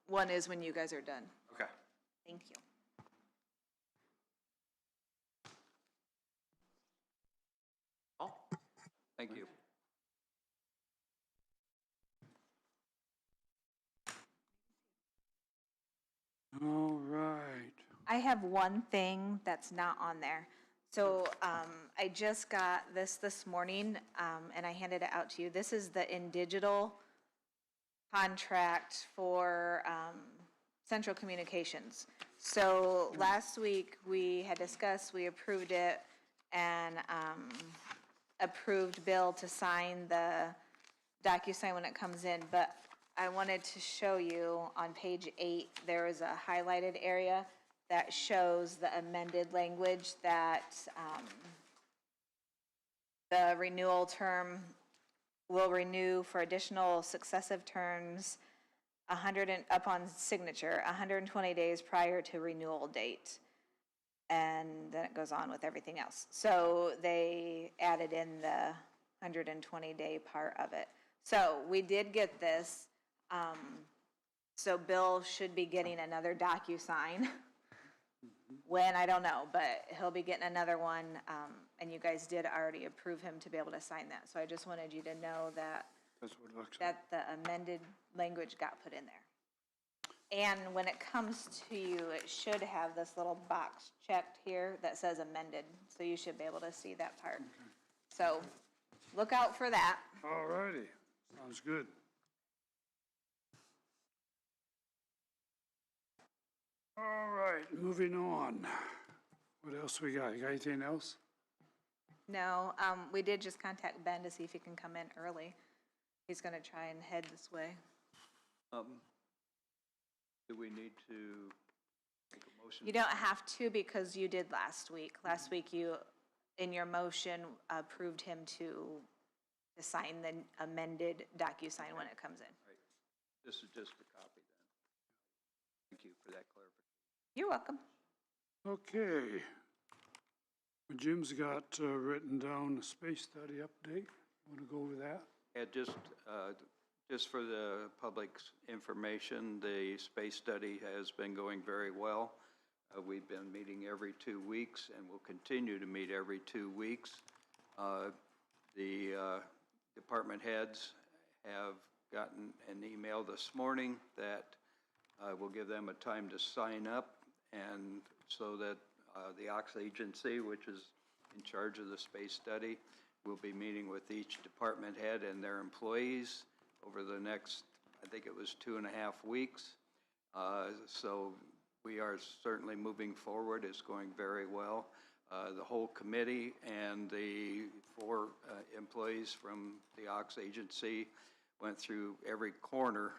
one is when you guys are done. Okay. Thank you. Thank you. all right. I have one thing that's not on there. So I just got this morning, and I handed it out to you. This is the InDigital contract for Central Communications. So last week, we had discussed, we approved it, and approved Bill to sign the DocuSign when it comes in. But I wanted to show you on page 8, there is a highlighted area that shows the amended language that the renewal term will renew for additional successive terms upon signature, 120 days prior to renewal date. And then it goes on with everything else. So they added in the 120-day part of it. So we did get this. So Bill should be getting another DocuSign. When, I don't know, but he'll be getting another one, and you guys did already approve him to be able to sign that. So I just wanted you to know that, That's what it looks like. that the amended language got put in there. And when it comes to you, it should have this little box checked here that says amended, so you should be able to see that part. So look out for that. All righty, sounds good. All right, moving on. What else we got? You got anything else? No, we did just contact Ben to see if he can come in early. He's gonna try and head this way. Do we need to make a motion? You don't have to because you did last week. Last week you, in your motion, approved him to sign the amended DocuSign when it comes in. Right. This is just a copy then. Thank you for that clarification. You're welcome. Okay. Jim's got written down a space study update. Want to go over that? Yeah, just for the public's information, the space study has been going very well. We've been meeting every 2 weeks and will continue to meet every 2 weeks. The department heads have gotten an email this morning that will give them a time to sign up, and so that the Ox Agency, which is in charge of the space study, will be meeting with each department head and their employees over the next, I think it was 2.5 weeks. So we are certainly moving forward. It's going very well. the whole committee and the 4 employees from the Ox Agency went through every corner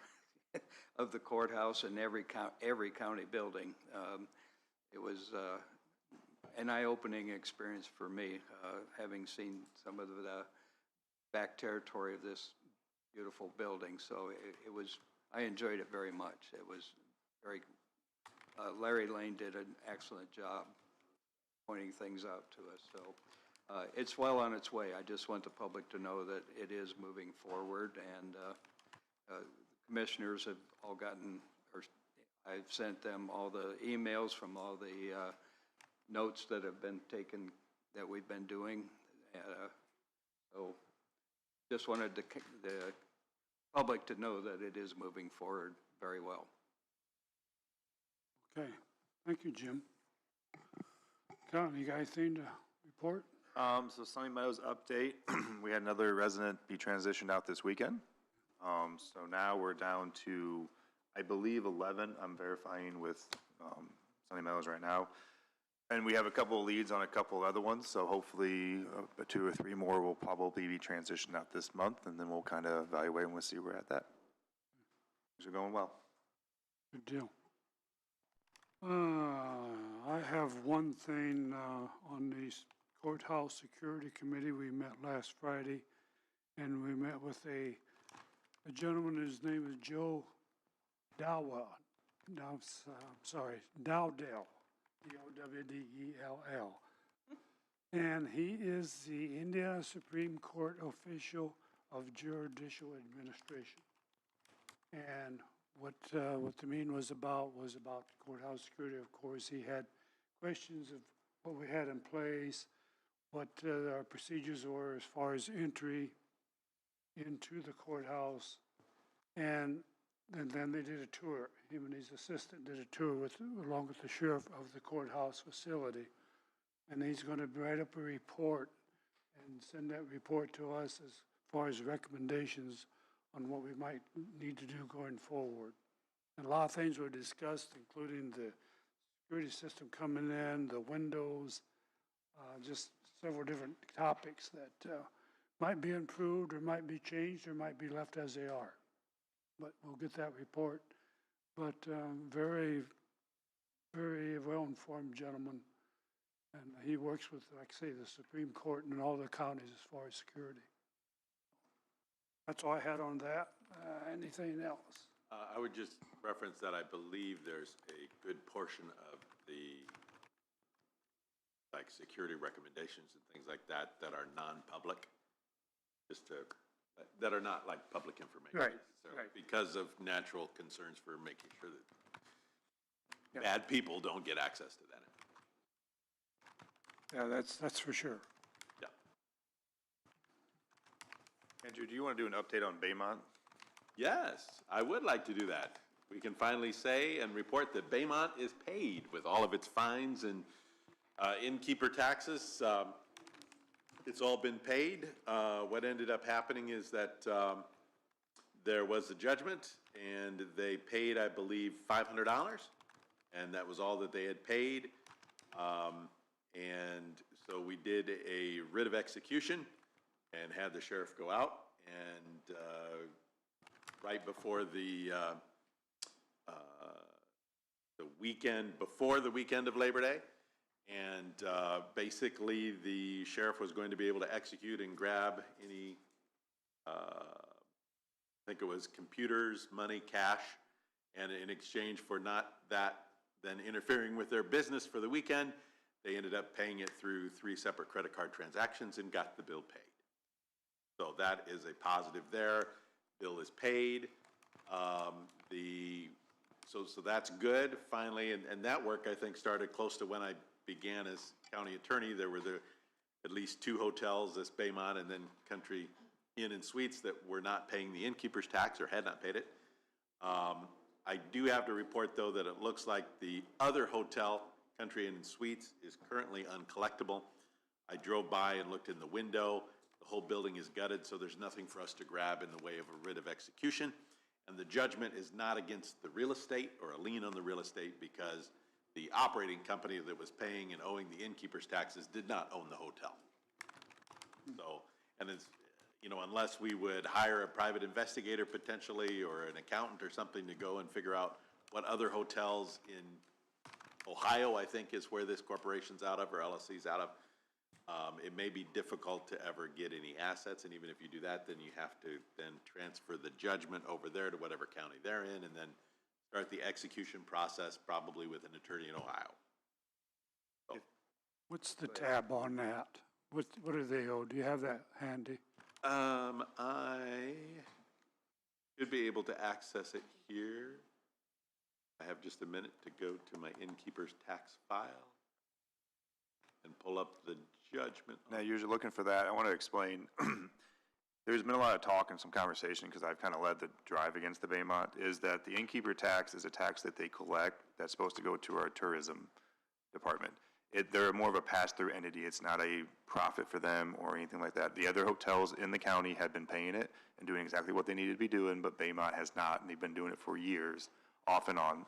of the courthouse and every county building. It was an eye-opening experience for me, having seen some of the back territory of this beautiful building. So it was, I enjoyed it very much. It was very, Larry Lane did an excellent job pointing things out to us. So it's well on its way. I just want the public to know that it is moving forward, and commissioners have all gotten, or I've sent them all the emails from all the notes that have been taken, that we've been doing. So just wanted the public to know that it is moving forward very well. Okay, thank you, Jim. Colin, you got anything to report? So Sunny Meadows update, we had another resident be transitioned out this weekend. So now we're down to, I believe, 11. I'm verifying with Sunny Meadows right now. And we have a couple of leads on a couple of other ones, so hopefully 2 or 3 more will probably be transitioned out this month, and then we'll kind of evaluate and we'll see where we're at that. Things are going well. Good deal. I have one thing on the courthouse security committee. We met last Friday, and we met with a gentleman. His name is Joe Dowdell. Dowdell, D-O-W-D-E-L-L. And he is the Indiana Supreme Court official of judicial administration. And what the meeting was about courthouse security. Of course, he had questions of what we had in place, what our procedures were as far as entry into the courthouse, and then they did a tour. Him and his assistant did a tour along with the sheriff of the courthouse facility, and he's going to write up a report and send that report to us as far as recommendations on what we might need to do going forward. And a lot of things were discussed, including the security system coming in, the windows, just several different topics that might be improved or might be changed or might be left as they are. But we'll get that report. But very, very well-informed gentleman. And he works with, like I say, the Supreme Court and all the counties as far as security. That's all I had on that. Anything else? I would just reference that I believe there's a good portion of the, like, security recommendations and things like that that are non-public, that are not like public information. Right, necessarily, because of natural concerns for making sure that bad people don't get access to that. Yeah, that's for sure. Yeah. Andrew, do you want to do an update on Baymont? Yes, I would like to do that. We can finally say and report that Baymont is paid with all of its fines and innkeeper taxes. It's all been paid. What ended up happening is that there was a judgment, and they paid, I believe, $500, and that was all that they had paid. And so we did a writ of execution and had the sheriff go out, and right before the weekend, before the weekend of Labor Day, and basically the sheriff was going to be able to execute and grab any, I think it was computers, money, cash, and in exchange for not that then interfering with their business for the weekend, they ended up paying it through 3 separate credit card transactions and got the bill paid. So that is a positive there. Bill is paid. So that's good, finally, and that work, I think, started close to when I began as county attorney. There were at least 2 hotels, this Baymont and then Country Inn and Suites, that were not paying the innkeeper's tax or had not paid it. I do have to report, though, that it looks like the other hotel, Country Inn and Suites, is currently uncollectible. I drove by and looked in the window. The whole building is gutted, so there's nothing for us to grab in the way of a writ of execution. And the judgment is not against the real estate or a lien on the real estate, because the the operating company that was paying and owing the innkeeper's taxes did not own the hotel. So, and it's, you know, unless we would hire a private investigator potentially, or an accountant or something to go and figure out what other hotels in Ohio, I think, is where this corporation's out of, or LLC's out of. It may be difficult to ever get any assets, and even if you do that, then you have to then transfer the judgment over there to whatever county they're in, and then start the execution process, probably with an attorney in Ohio. So, What's the tab on that? What do they owe? Do you have that handy? I should be able to access it here. I have just a minute to go to my innkeeper's tax file and pull up the judgment. Now, you're looking for that. I want to explain. There's been a lot of talk and some conversation, because I've kind of led the drive against the Baymont, is that the innkeeper tax is a tax that they collect that's supposed to go to our tourism department. They're more of a pass-through entity. It's not a profit for them or anything like that. The other hotels in the county have been paying it and doing exactly what they needed to be doing, but Baymont has not, and they've been doing it for years, off and on.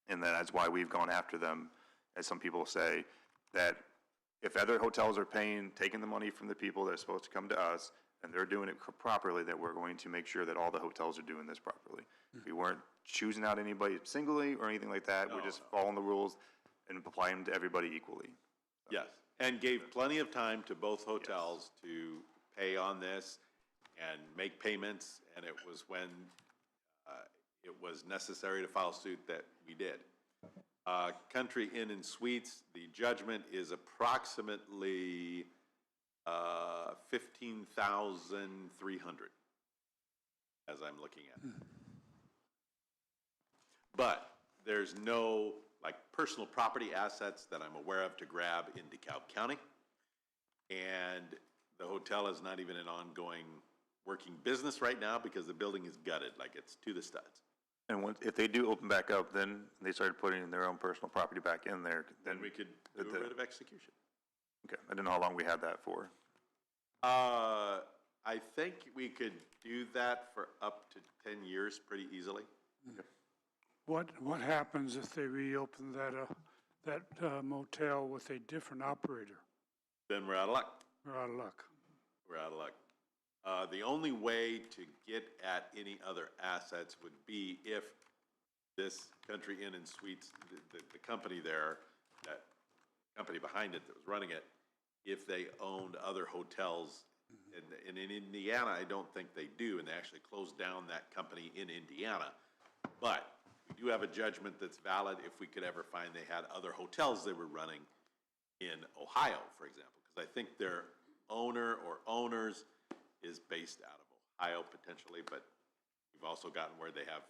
And that's why we've gone after them, as some people say, that if other hotels are paying, taking the money from the people that are supposed to come to us, and they're doing it properly, that we're going to make sure that all the hotels are doing this properly. We weren't choosing out anybody singly or anything like that. We're just following the rules and applying them to everybody equally. Yes, and gave plenty of time to both hotels to pay on this and make payments, and it was when it was necessary to file suit that we did. Country Inn and Suites, the judgment is approximately $15,300, as I'm looking at it. But there's no, like, personal property assets that I'm aware of to grab in DeKalb County. And the hotel is not even an ongoing working business right now, because the building is gutted, like it's to the studs. And if they do open back up, then they started putting their own personal property back in there. Then we could do a writ of execution. Okay, I didn't know how long we had that for. I think we could do that for up to 10 years pretty easily. What happens if they reopen that motel with a different operator? Then we're out of luck. We're out of luck. We're out of luck. The only way to get at any other assets would be if this Country Inn and Suites, the company there, that company behind it that was running it, if they owned other hotels. And in Indiana, I don't think they do, and they actually closed down that company in Indiana. But we do have a judgment that's valid if we could ever find they had other hotels they were running in Ohio, for example, because I think their owner or owners is based out of Ohio potentially, but we've also gotten where they have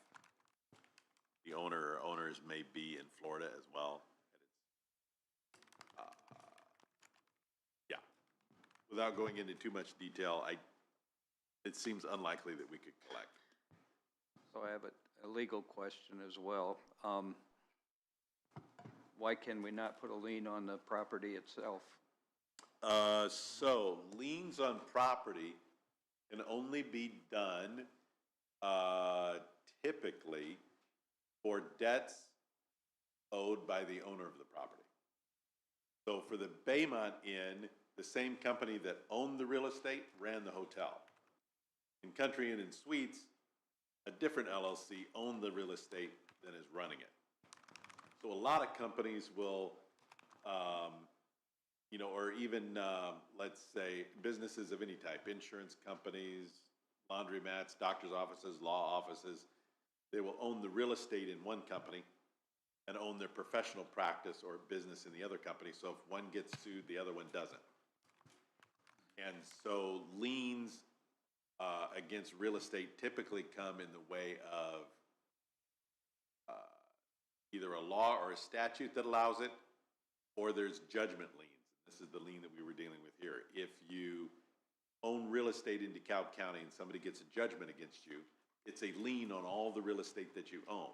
the owner or owners may be in Florida as well. Yeah, without going into too much detail, it seems unlikely that we could collect. So I have a legal question as well. Why can we not put a lien on the property itself? So liens on property can only be done typically for debts owed by the owner of the property. So for the Baymont Inn, the same company that owned the real estate ran the hotel. In Country Inn and Suites, a different LLC owned the real estate than is running it. So a lot of companies will, you know, or even, let's say, businesses of any type, insurance companies, laundromats, doctor's offices, law offices, they will own the real estate in one company and own their professional practice or business in the other company. So if one gets sued, the other one doesn't. And so liens against real estate typically come in the way of either a law or a statute that allows it, or there's judgment liens. This is the lien that we were dealing with here. If you own real estate in DeKalb County and somebody gets a judgment against you, it's a lien on all the real estate that you own.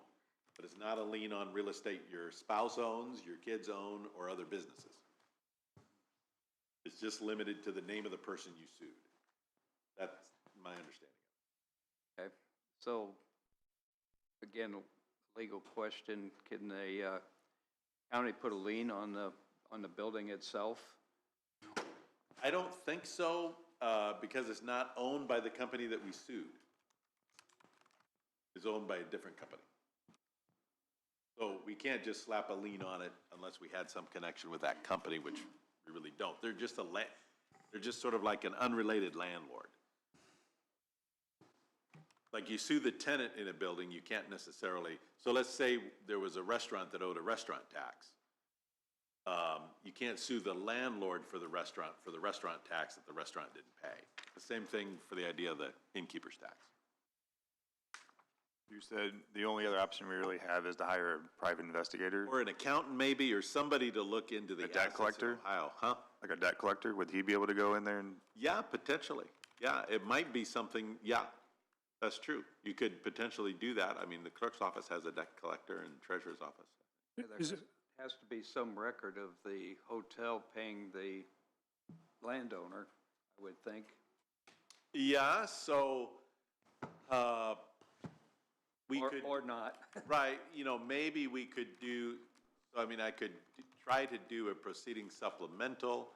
But it's not a lien on real estate your spouse owns, your kids own, or other businesses. It's just limited to the name of the person you sued. That's my understanding. Okay, so again, legal question, can they county put a lien on the building itself? I don't think so, because it's not owned by the company that we sued. It's owned by a different company. So we can't just slap a lien on it unless we had some connection with that company, which we really don't. They're just they're just sort of like an unrelated landlord. Like you sue the tenant in a building, you can't necessarily, so let's say there was a restaurant that owed a restaurant tax. You can't sue the landlord for the restaurant tax that the restaurant didn't pay. The same thing for the idea of the innkeeper's tax. You said the only other option we really have is to hire a private investigator, Or an accountant maybe, or somebody to look into the a debt assets in collector? Ohio, huh? Like a debt collector. Would he be able to go in there and, Yeah, potentially. Yeah, it might be something, yeah, that's true. You could potentially do that. I mean, the clerk's office has a debt collector and treasurer's office. Yeah, there Is it, has to be some record of the hotel paying the landowner, I would think. Yeah, so, we could. Or not. Right, maybe we could do, so I mean, I could try to do a proceeding supplemental.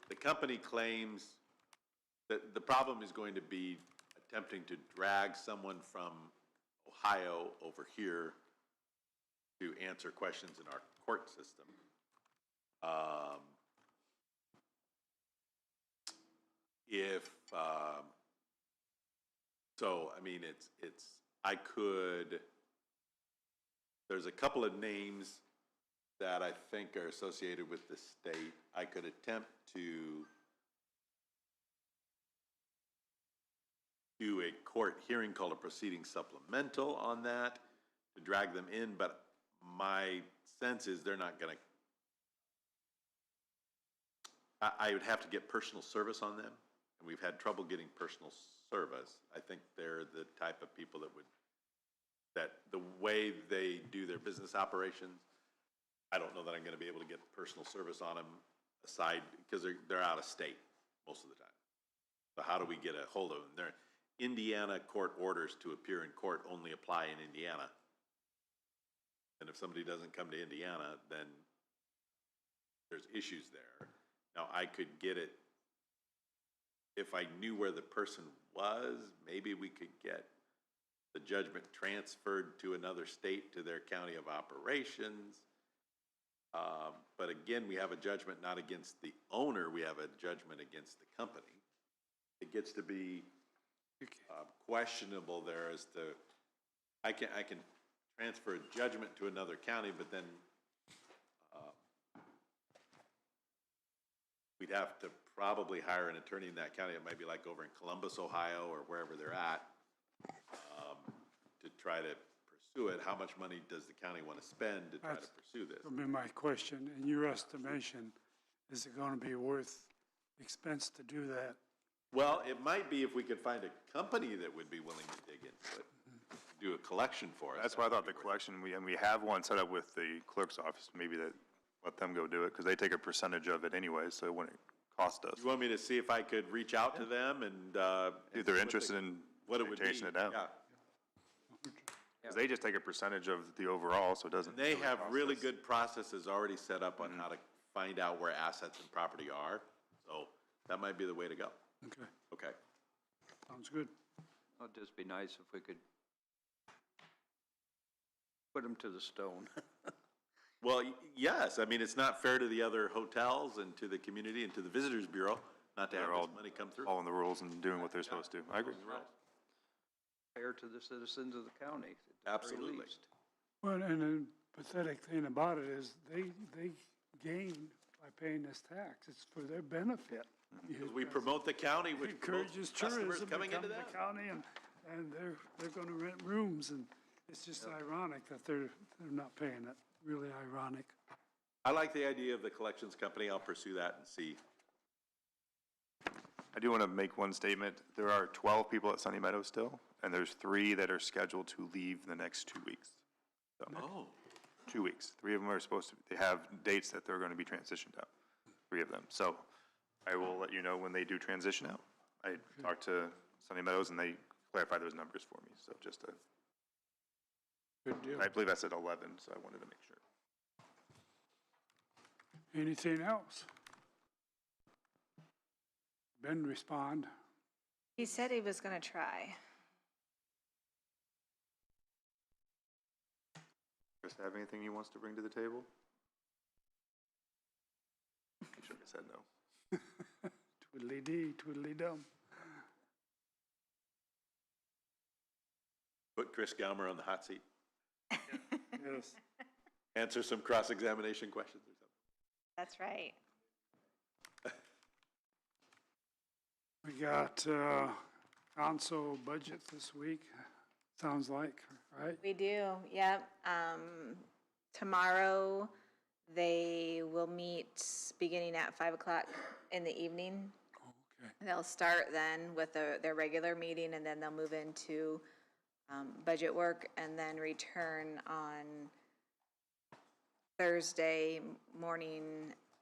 The company claims that the problem is going to be attempting to drag someone from Ohio over here to answer questions in our court system. So, I mean, there's a couple of names that I think are associated with the state. I could attempt to do a court hearing called a proceeding supplemental on that, to drag them in, but my sense is they're not gonna, I would have to get personal service on them, and we've had trouble getting personal service. I think they're the type of people that the way they do their business operations, I don't know that I'm gonna be able to get personal service on them aside, because they're out of state most of the time. So how do we get a hold of them? They're Indiana court orders to appear in court only apply in Indiana. And if somebody doesn't come to Indiana, then there's issues there. Now, I could get it, if I knew where the person was, maybe we could get the judgment transferred to another state, to their county of operations. But again, we have a judgment not against the owner, we have a judgment against the company. It gets to be questionable there as to, I can transfer a judgment to another county, but then we'd have to probably hire an attorney in that county. It might be like over in Columbus, Ohio, or wherever they're at, to try to pursue it. How much money does the county want to spend to try to pursue this? that'll be my question. In your estimation, is it gonna be worth expense to do that? Well, it might be if we could find a company that would be willing to dig into it, do a collection for us. that's why I thought the collection, and we have one set up with the clerk's office, maybe that, let them go do it, because they take a percentage of it anyway, so it wouldn't cost us. You want me to see if I could reach out to them and, If they're interested in what it would be? chasing it down. Yeah. Because they just take a percentage of the overall, so it doesn't. They have cost really us. good processes already set up on how to find out where assets and property are. So that might be the way to go. Okay, Okay. sounds good. It'd just be nice if we could put them to the stone. Well, yes, I mean, it's not fair to the other hotels and to the community and to the Visitors Bureau not to have They're all this money come through. following the rules and doing what they're supposed to. I agree. Fair to the citizens of the county, at the very Absolutely. least. Well, and the pathetic thing about it is they gain by paying this tax. It's for their benefit. Because we promote the county, which promotes Encourages customers tourism to coming come into to that. the county, and they're gonna rent rooms, and it's just ironic that they're not paying it. Really ironic. I like the idea of the collections company. I'll pursue that and see. I do want to make one statement. There are 12 people at Sunny Meadows still, and there's 3 that are scheduled to leave the next 2 weeks. So, Oh. 2 weeks. 3 of them are supposed to, they have dates that they're going to be transitioned out, 3 of them. So I will let you know when they do transition out. I talked to Sunny Meadows, and they clarified those numbers for me, so just to, Good deal. I believe I said 11, so I wanted to make sure. Anything else? Ben, respond. He said he was gonna try. Chris, have anything he wants to bring to the table? He shook his head no. Twiddly-dee, twiddly-dum. Put Chris Gaumer on the hot seat. Yes. Answer some cross-examination questions or something. That's right. We got, council budget this week, sounds like, right? We do, yep. Tomorrow, they will meet beginning at 5 o'clock in the evening. Okay. They'll start then with their regular meeting, and then they'll move into budget work, and then return on Thursday morning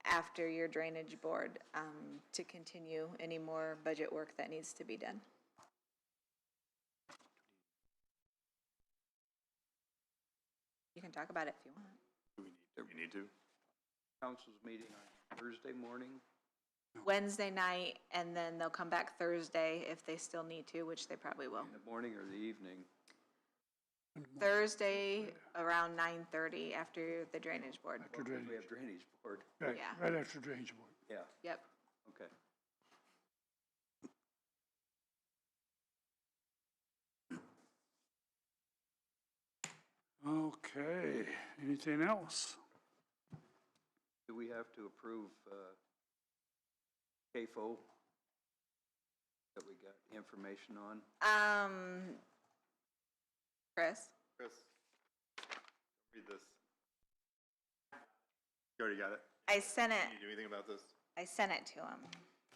after your drainage board to continue any more budget work that needs to be done. You can talk about it if you want. Do we need to? Council's meeting on Thursday morning. Wednesday night, and then they'll come back Thursday if they still need to, which they probably will. In the morning or the evening? Thursday around 9:30 after the drainage board. After We have drainage, drainage board. right, Yeah. right after drainage board. Yeah, Yep. okay. Okay, anything else? Do we have to approve CAFO that we got information on? Chris? Chris, read this. You already got it? I sent it, Can you do anything about this? I sent it to him.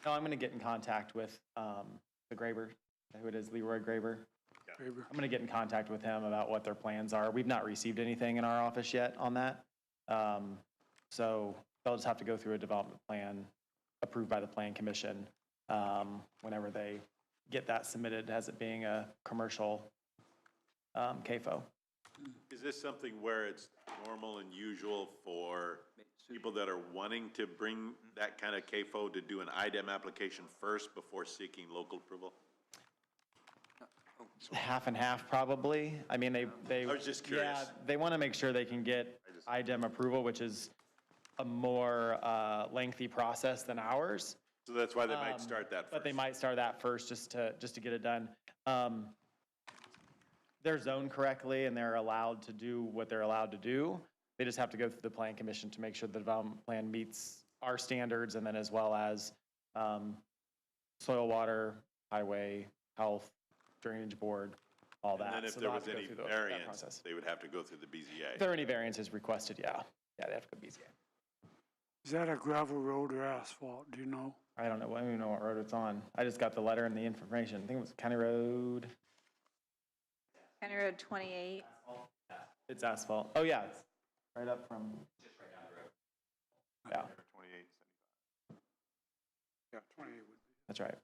No, I'm gonna get in contact with, the Graber, who it is, Leroy Graber. Favor? I'm gonna get in contact with him about what their plans are. We've not received anything in our office yet on that. So they'll just have to go through a development plan approved by the Plan Commission, whenever they get that submitted as it being a commercial, CAFO. Is this something where it's normal and usual for people that are wanting to bring that kind of CAFO to do an IDEM application first before seeking local approval? Half and half, probably. I mean, they. I was just curious. Yeah, they want to make sure they can get IDEM approval, which is a more lengthy process than ours. So that's why they might start that first. But they might start that first just to get it done. They're zoned correctly and they're allowed to do what they're allowed to do. They just have to go through the Plan Commission to make sure the development plan meets our standards, and then as well as soil, water, highway, health, drainage board, all that. And then if So there they'll have was to go any through that variance, process. they would have to go through the BZA. If there are any variances requested, yeah. Yeah, they have to go BZA. Is that a gravel road or asphalt, do you know? I don't know, I don't even know what road it's on. I just got the letter and the information. I think it was County Road. County Road 28. It's asphalt. Oh, yeah, it's right up from. Just right down the road. Yeah, 28, 75. Yeah, 28 would be. that's right.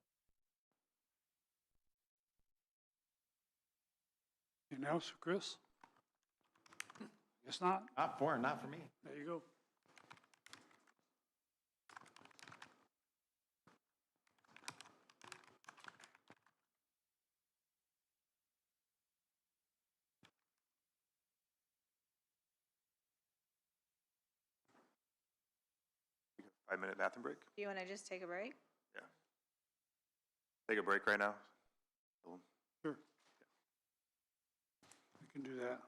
Anything else, Chris? Guess not. Not for me. There you go. We got a 5-minute bathroom break? Do you want to just take a break? Yeah. Take a break right now? Sure. We can do that.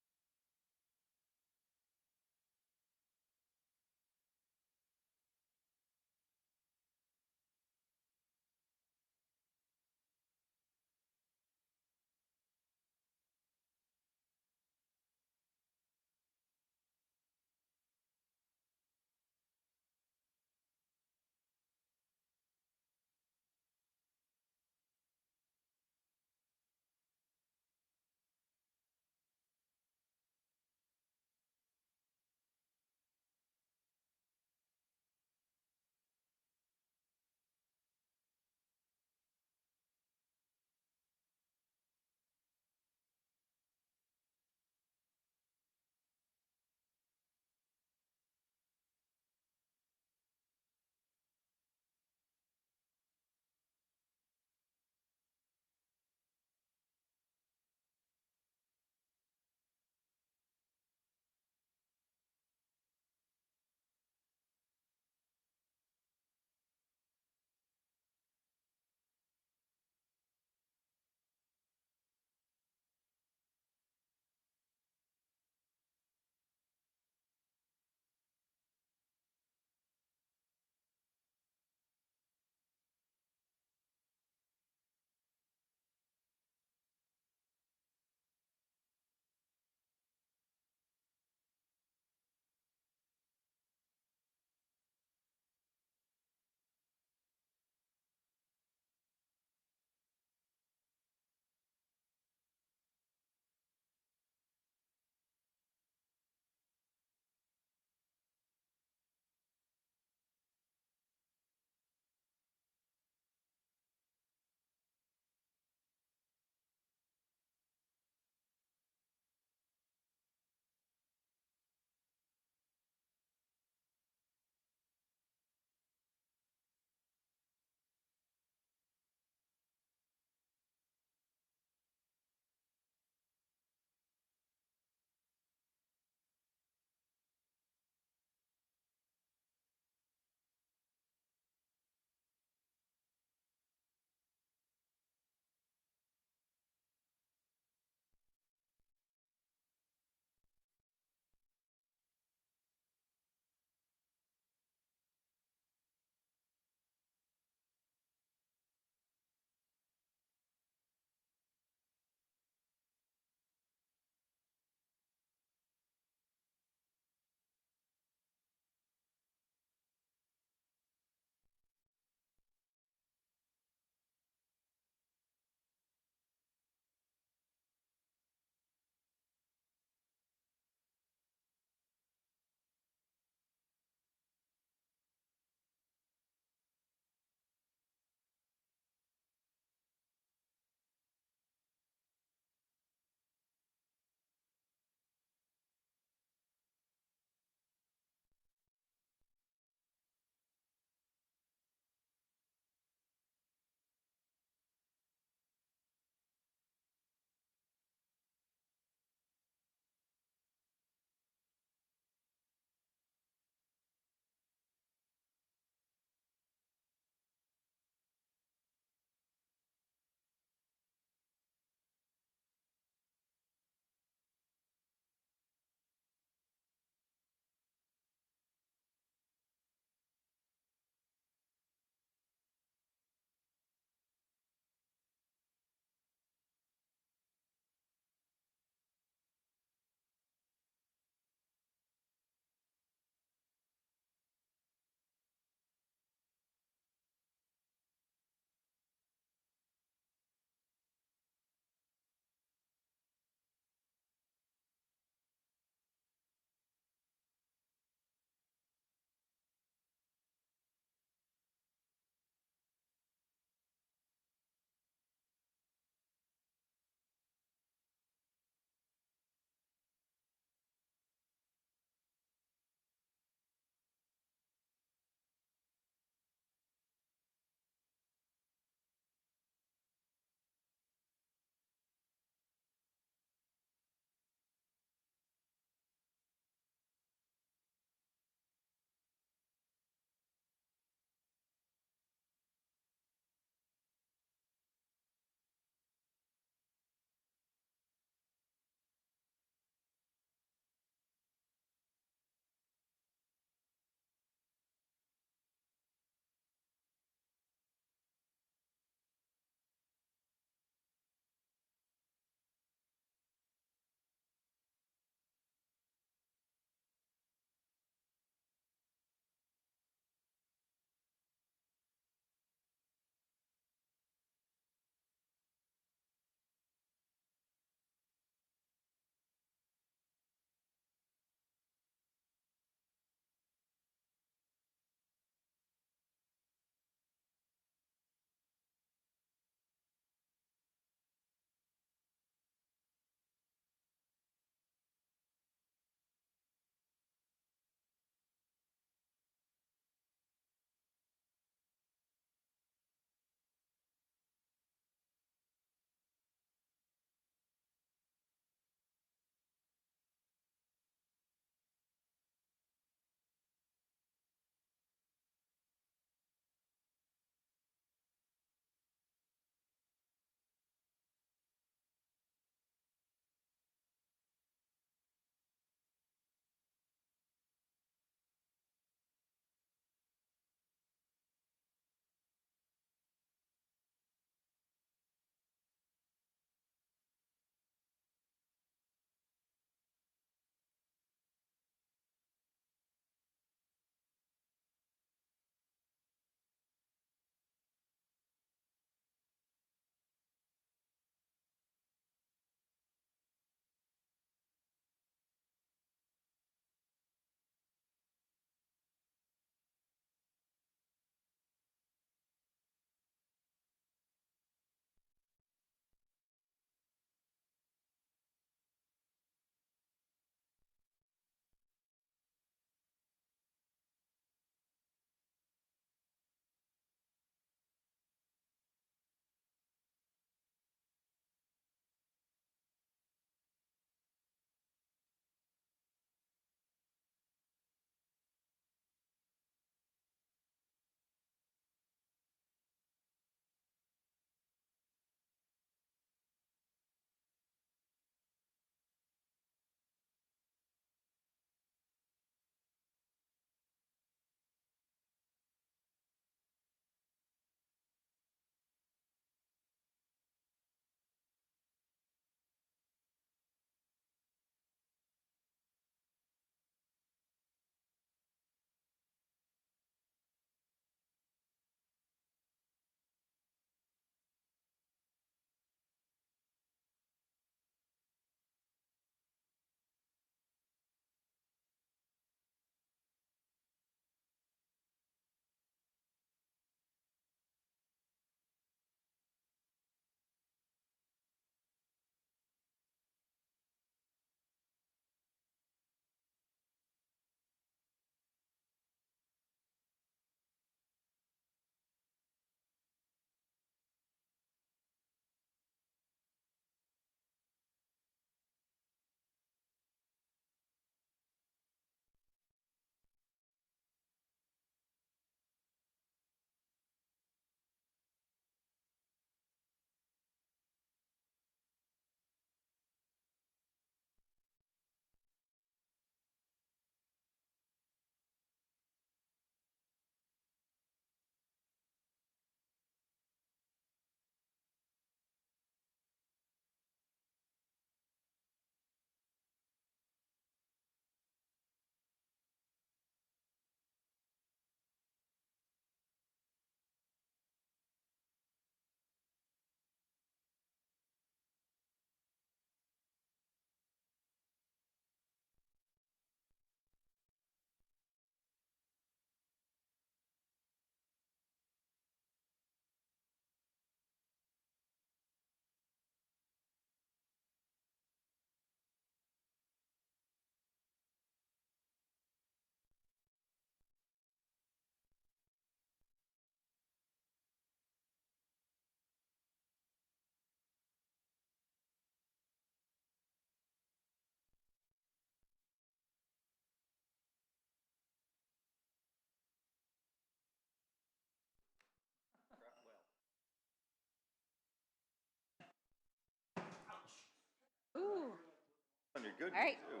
on your good All right. knee,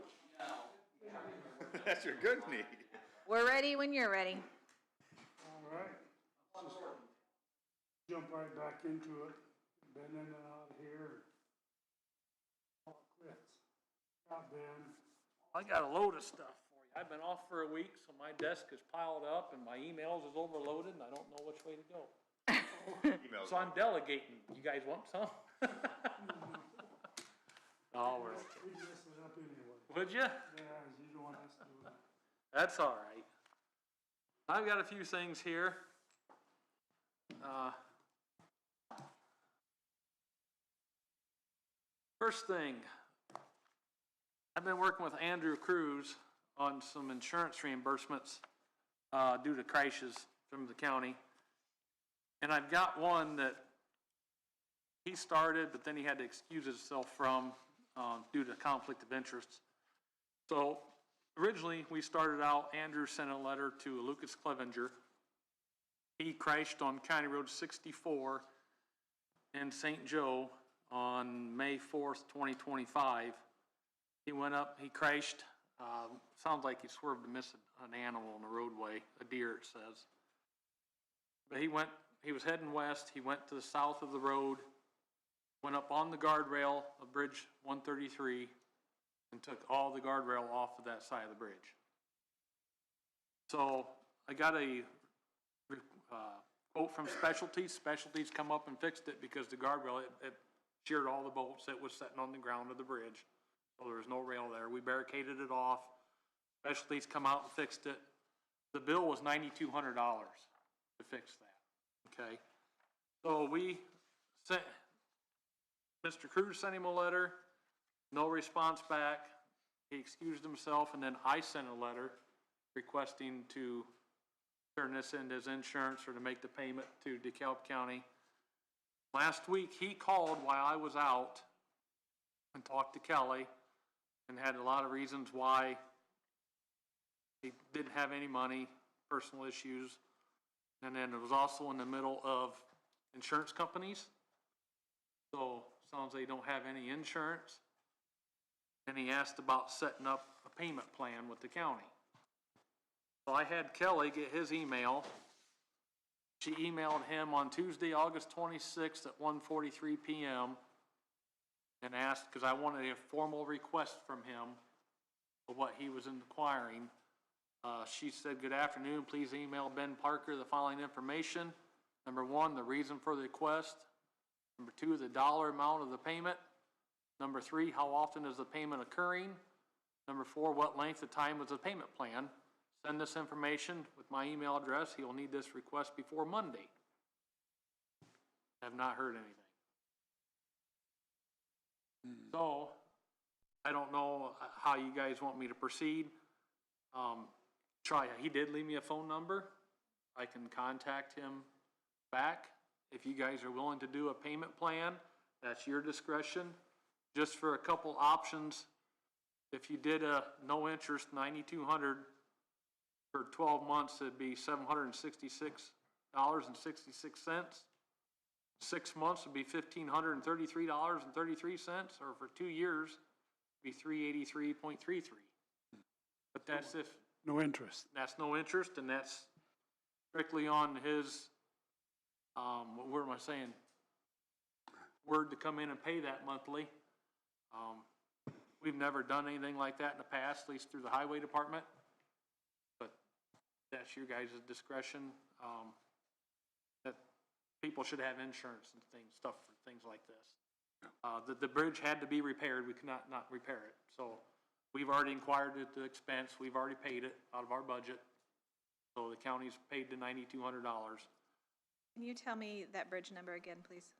too. That's your good knee. We're ready when you're ready. All right. Just jump right back into it. Been in and out of here. All quits. Got Ben. I got a load of stuff for you. I've been off for a week, so my desk is piled up and my emails is overloaded and I don't know which way to go. So I'm delegating. You guys want some? Oh, we're okay. We messed it up anyway. Would you? Yeah, you don't want us to do that. That's all right. I've got a few things here. First thing, I've been working with Andrew Cruz on some insurance reimbursements due to crashes from the county. And I've got one that he started, but then he had to excuse himself from due to conflict of interest. So originally, we started out, Andrew sent a letter to Lucas Clevenger. He crashed on County Road 64 in St. Joe on May 4th, 2025. He went up, he crashed, sounds like he swerved to miss an animal in the roadway, a deer it says. But he was heading west, he went to the south of the road, went up on the guardrail of Bridge 133, and took all the guardrail off of that side of the bridge. So I got a quote from Specialties. Specialties come up and fixed it because the guardrail, it sheared all the bolts that was sitting on the ground of the bridge. So there was no rail there. We barricaded it off. Specialties come out and fixed it. The bill was $9,200 to fix that, okay? So we sent, Mr. Cruz sent him a letter, no response back. He excused himself, and then I sent a letter requesting to turn this into his insurance or to make the payment to DeKalb County. Last week, he called while I was out and talked to Kelly and had a lot of reasons why he didn't have any money, personal issues. And then it was also in the middle of insurance companies. So sounds like they don't have any insurance. And he asked about setting up a payment plan with the county. So I had Kelly get his email. She emailed him on Tuesday, August 26th at 1:43 p.m. and asked, because I wanted a formal request from him of what he was inquiring. She said, "Good afternoon, please email Ben Parker the following information. Number 1, the reason for the request. Number 2, the dollar amount of the payment. Number 3, how often is the payment occurring? Number 4, what length of time is the payment plan? Send this information with my email address. He will need this request before Monday." Have not heard anything. So, I don't know how you guys want me to proceed. He did leave me a phone number. I can contact him back. If you guys are willing to do a payment plan, that's your discretion. Just for a couple options, if you did a no interest $9,200 for 12 months, it'd be $766.66. 6 months would be $1,533.33, or for 2 years, it'd be $383.33. But that's if No interest. that's no interest, and that's strictly on his, what am I saying? Word to come in and pay that monthly. We've never done anything like that in the past, at least through the highway department. But that's your guys' discretion. That people should have insurance and stuff for things like this. The bridge had to be repaired. We could not repair it. So we've already inquired at the expense. We've already paid it out of our budget. So the county's paid the $9,200. Can you tell me that bridge number again, please?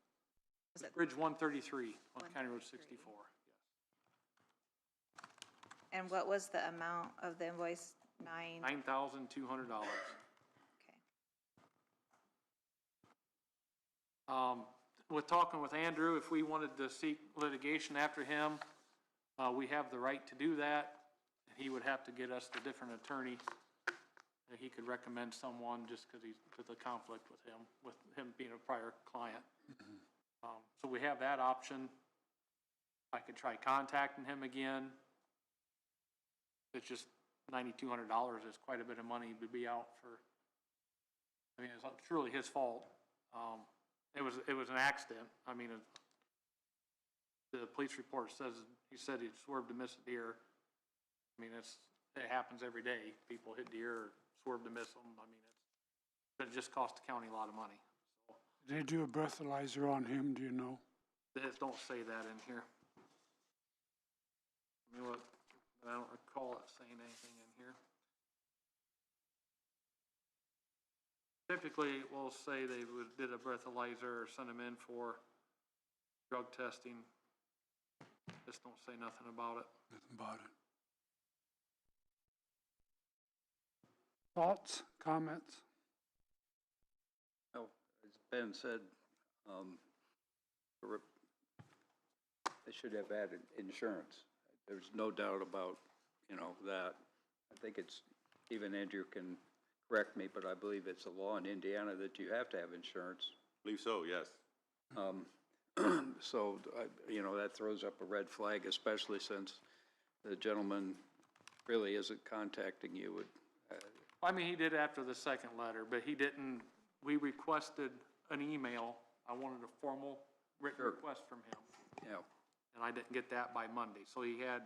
Was it, Bridge 133 on County Road 64. and what was the amount of the invoice? $9,200. Okay. With talking with Andrew, if we wanted to seek litigation after him, we have the right to do that. He would have to get us the different attorney. He could recommend someone just because he's with a conflict with him being a prior client. So we have that option. I could try contacting him again. it's just $9,200 is quite a bit of money to be out for. I mean, it's truly his fault. It was an accident. I mean, the police report says, he said he swerved to miss a deer. I mean, it happens every day. People hit deer or swerve to miss them. I mean, it just cost the county a lot of money. So, Did they do a breathalyzer on him, do you know? they just don't say that in here. I mean, look, I don't recall it saying anything in here. Typically, we'll say they did a breathalyzer or send them in for drug testing. Just don't say nothing about it. Nothing about it. Thoughts, comments? No, as Ben said, they should have added insurance. There's no doubt about, that. I think it's, even Andrew can correct me, but I believe it's a law in Indiana that you have to have insurance. Believe so, yes. So, that throws up a red flag, especially since the gentleman really isn't contacting you. I mean, he did after the second letter, but he didn't, we requested an email. I wanted a formal written request from him. Yeah. And I didn't get that by Monday, so he had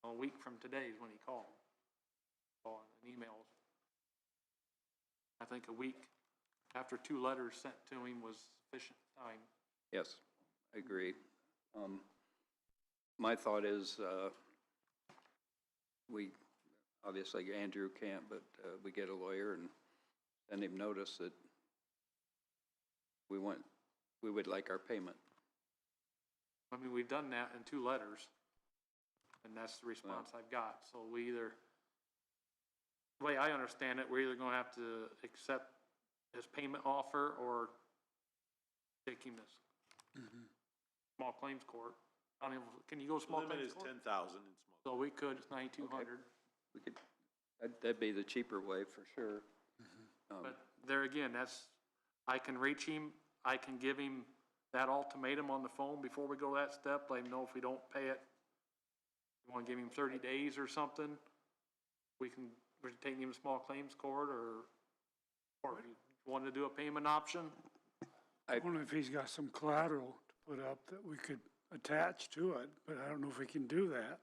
a week from today is when he called. So an email, I think a week after 2 letters sent to him was sufficient time. Yes, I agree. My thought is, obviously Andrew can't, but we get a lawyer and send him notice that we would like our payment. I mean, we've done that in 2 letters, and that's the response I've got. So we either, the way I understand it, we're either gonna have to accept his payment offer or take him to small claims court. I don't know, can you go small The limit claims is court? 10,000 in small. So we could, it's 9,200. We could, that'd be the cheaper way for sure. But there again, I can reach him, I can give him that ultimatum on the phone before we go that step, let him know if we don't pay it. You wanna give him 30 days or something? We're taking him to small claims court, or if you want to do a payment option? I wonder if he's got some collateral to put up that we could attach to it, but I don't know if we can do that.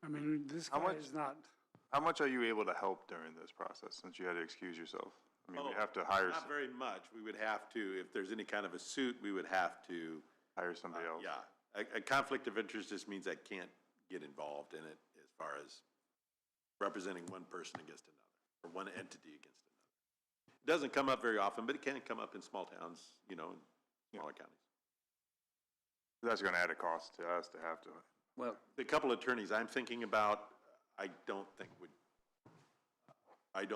I mean, this How guy much- is not, How much are you able to help during this process, since you had to excuse yourself? I mean, we Oh, have to hire, Not very much. We would have to, if there's any kind of a suit, we would have to, hire somebody else. yeah. A conflict of interest just means I can't get involved in it as far as representing one person against another, or one entity against another. It doesn't come up very often, but it can come up in small towns, in smaller counties. That's gonna add a cost to us to have to. Well, The couple attorneys I'm thinking about, I don't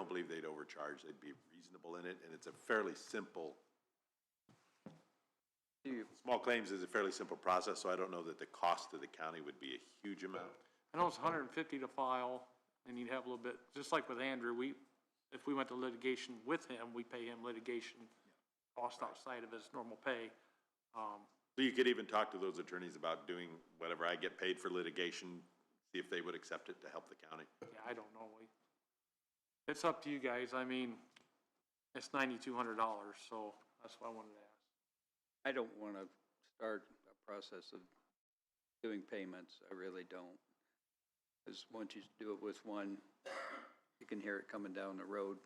believe they'd overcharge. They'd be reasonable in it, and it's a fairly simple, small claims is a fairly simple process, so I don't know that the cost to the county would be a huge amount. I know it's $150 to file, and you'd have a little bit, just like with Andrew, if we went to litigation with him, we pay him litigation cost outside of his normal pay. So you could even talk to those attorneys about doing whatever I get paid for litigation, see if they would accept it to help the county. Yeah, I don't know. It's up to you guys. I mean, it's $9,200, so that's what I wanted to ask. I don't want to start a process of doing payments. I really don't. Because once you do it with one, you can hear it coming down the road.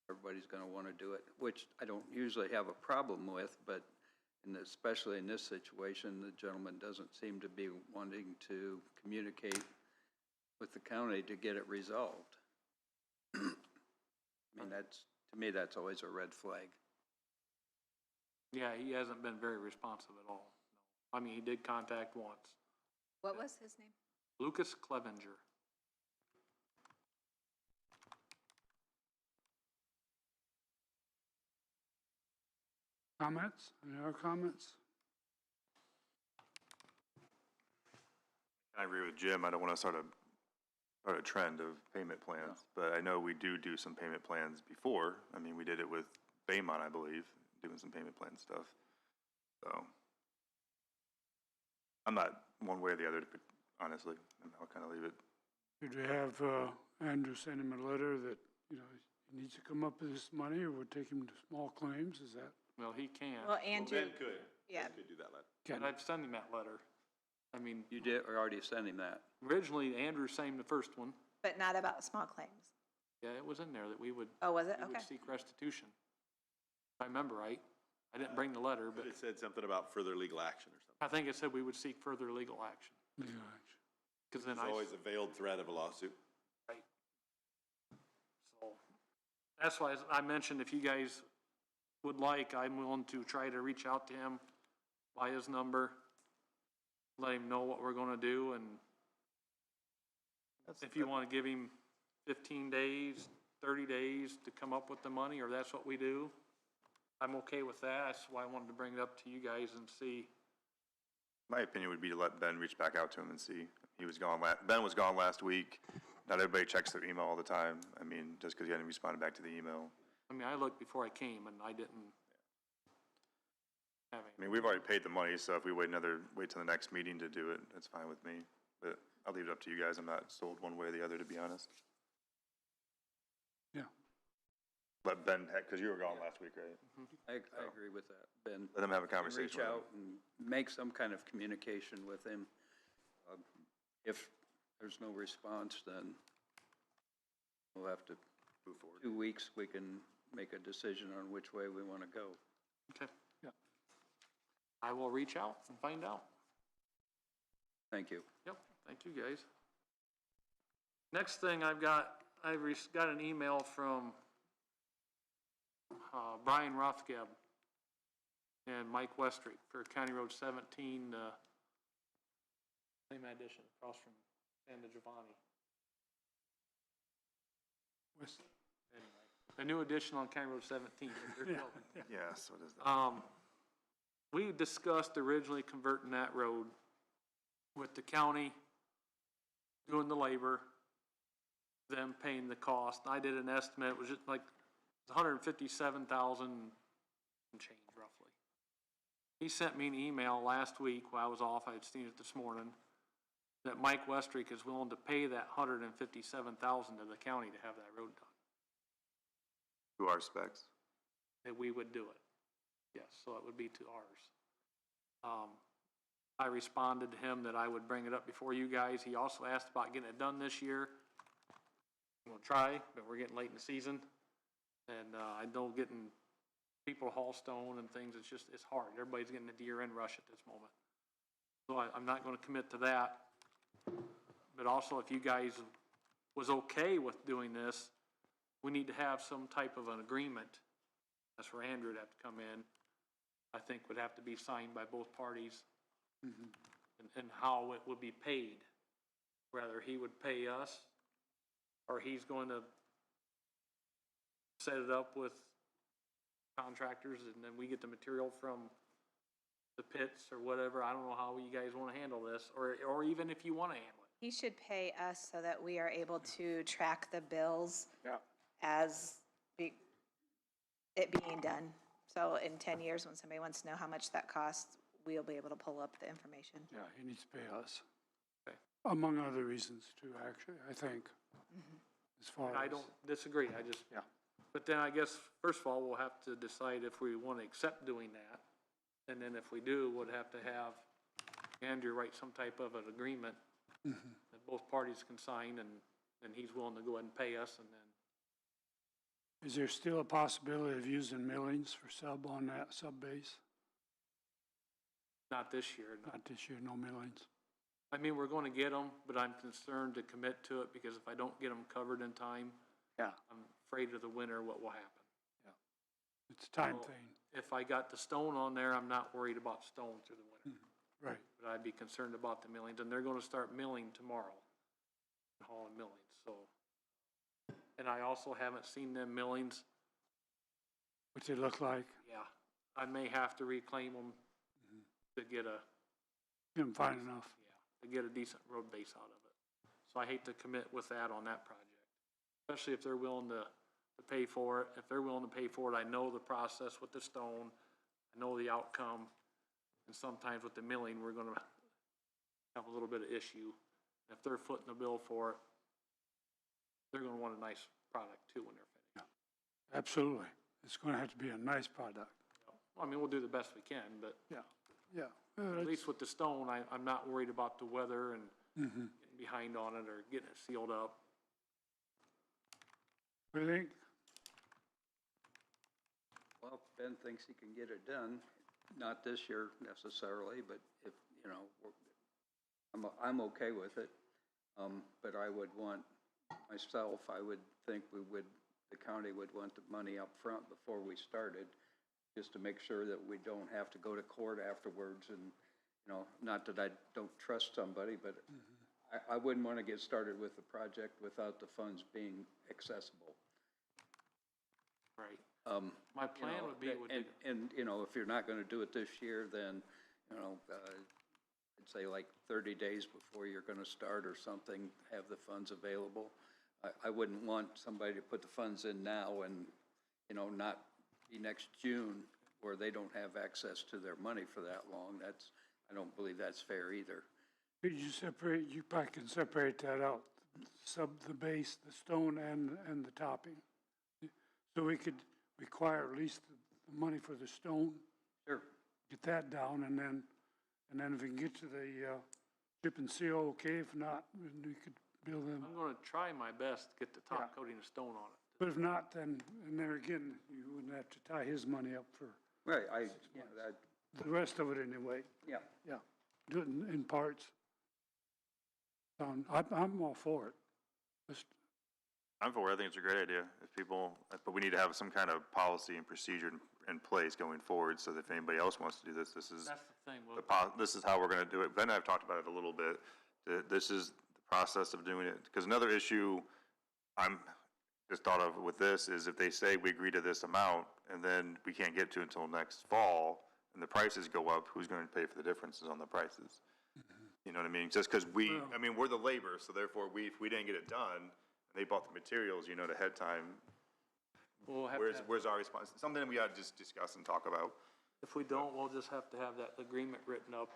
Everybody's going to want to do it, which I don't usually have a problem with, but especially in this situation, the gentleman doesn't seem to be wanting to communicate with the county to get it resolved. I mean, to me, that's always a red flag. Yeah, he hasn't been very responsive at all. No. I mean, he did contact once. What was his name? Lucas Clevenger. comments? Any other comments? I agree with Jim. I don't want to start a trend of payment plans, but I know we do some payment plans before. I mean, we did it with Baymont, I believe, doing some payment plan stuff. So I'm not one way or the other, honestly, and I'll kind of leave it. Should we have Andrew send him a letter that, you know, he needs to come up with this money, or we'll take him to small claims, is that? Well, he can't, Well, Andrew, Ben could. yeah. Ben could do that letter. but I've sent him that letter. I mean, You did, or already sent him that? originally Andrew signed the first one. But not about small claims. Yeah, it was in there that we would, Oh, was it? we would Okay. seek restitution. If I remember right. I didn't bring the letter, but But it said something about further legal action or something. I think it said we would seek further legal action. Legal action. Because then There's I, always a veiled threat of a lawsuit. right. So, that's why I mentioned if you guys would like, I'm willing to try to reach out to him by his number, let him know what we're gonna do, and if you wanna give him 15 days, 30 days to come up with the money, or that's what we do, I'm okay with that. That's why I wanted to bring it up to you guys and see. My opinion would be to let Ben reach back out to him and see. He was gone Ben was gone last week. Not everybody checks their email all the time. I mean, just because he hadn't responded back to the email. I mean, I looked before I came and I didn't have I any. mean, we've already paid the money, so if we wait till the next meeting to do it, that's fine with me. But I'll leave it up to you guys. I'm not sold one way or the other, to be honest. Yeah. Let Ben, because you were gone last week, right? I agree with that, Ben. Let him have a can conversation reach with him. out and make some kind of communication with him. If there's no response, then we'll have to, Move forward. 2 weeks, we can make a decision on which way we want to go. Okay. Yeah. I will reach out and find out. Thank you. Yep, thank you, guys. Next thing I've got an email from Brian Rothgeb and Mike Westrick for County Road 17, same addition, across from San Giovanni. West- Anyway, a new addition on County Road 17. They're building. Yes, what is that? We discussed originally converting that road with the county doing the labor, them paying the cost. I did an estimate, it was just like $157,000 and change roughly. He sent me an email last week while I was off, I had seen it this morning, that Mike Westrick is willing to pay that $157,000 to the county to have that road done. To our specs. That we would do it. Yes, so it would be to ours. I responded to him that I would bring it up before you guys. He also asked about getting it done this year. We'll try, but we're getting late in the season. And I know getting people to haul stone and things, it's hard. Everybody's getting a year-end rush at this moment. So I'm not gonna commit to that. But also, if you guys was okay with doing this, we need to have some type of an agreement. That's where Andrew would have to come in. I think would have to be signed by both parties. And how it would be paid. Whether he would pay us, or he's going to set it up with contractors, and then we get the material from the pits or whatever. I don't know how you guys want to handle this, or even if you want to handle it. He should pay us so that we are able to track the bills Yeah. as it being done. So in 10 years, when somebody wants to know how much that costs, we'll be able to pull up the information. Yeah, he needs to pay us. Okay. Among other reasons too, actually, I think. As far as. I don't disagree, I just. Yeah. But then I guess, first of all, we'll have to decide if we want to accept doing that. And then if we do, we'll have to have Andrew write some type of an agreement that both parties can sign, and he's willing to go ahead and pay us, and then. Is there still a possibility of using millings for sub on that sub base? Not this year, no. Not this year, no millings. I mean, we're going to get them, but I'm concerned to commit to it, because if I don't get them covered in time, Yeah, I'm afraid of the winter, what will happen. it's a time So, thing, If I got the stone on there, I'm not worried about stone through the winter. right. But I'd be concerned about the millings, and they're gonna start milling tomorrow. Hauling millings, so. And I also haven't seen them millings. What's it look like? Yeah, I may have to reclaim them to get Didn't find enough. to get a decent road base out of it. So I hate to commit with that on that project, especially if they're willing to pay for it. If they're willing to pay for it, I know the process with the stone, I know the outcome. And sometimes with the milling, we're gonna have a little bit of issue. If they're footing the bill for it, they're gonna want a nice product too when they're finished. Absolutely. It's going to have to be a nice product. I mean, we'll do the best we can, but Yeah, yeah. at least with the stone, I'm not worried about the weather and getting behind on it or getting it sealed up. What do you think? Well, if Ben thinks he can get it done, not this year necessarily, but if, you know, I'm okay with it. But I would want, myself, I would think the county would want the money up front before we started, just to make sure that we don't have to go to court afterwards and, you know, not that I don't trust somebody, but I wouldn't want to get started with the project without the funds being accessible. Right. My You plan know, would be, and, you know, if you're not gonna do it this year, then, you know, I'd say like 30 days before you're gonna start or something, have the funds available. I wouldn't want somebody to put the funds in now and, you know, not be next June where they don't have access to their money for that long. I don't believe that's fair either. Could you separate, you probably can separate that out, the base, the stone and the topping. So we could require at least the money for the stone, Sure. get that down, and then if we can get to the chip and seal, okay, if not, then we could build them. I'm gonna try my best to get the Yeah. top coating of stone on it. But if not, then, and there again, you wouldn't have to tie his money up for Right, that, the rest of it anyway. yeah. Yeah, do it in parts. I'm all for it. Just, I'm for it. I think it's a great idea. If people, but we need to have some kind of policy and procedure in place going forward, so that if anybody else wants to do this, this is That's the thing, this is how we're gonna do it. Ben and I have talked about it a little bit. This is the process of doing it. Because another issue I'm just thought of with this is if they say we agree to this amount, and then we can't get to it until next fall, and the prices go up, who's gonna pay for the differences on the prices? You know what I mean? Just because I mean, we're the labor, so therefore if we didn't get it done, and they bought the materials, you know, ahead of time, we'll have to have, where's our response? Something we ought to just discuss and talk about. if we don't, we'll just have to have that agreement written up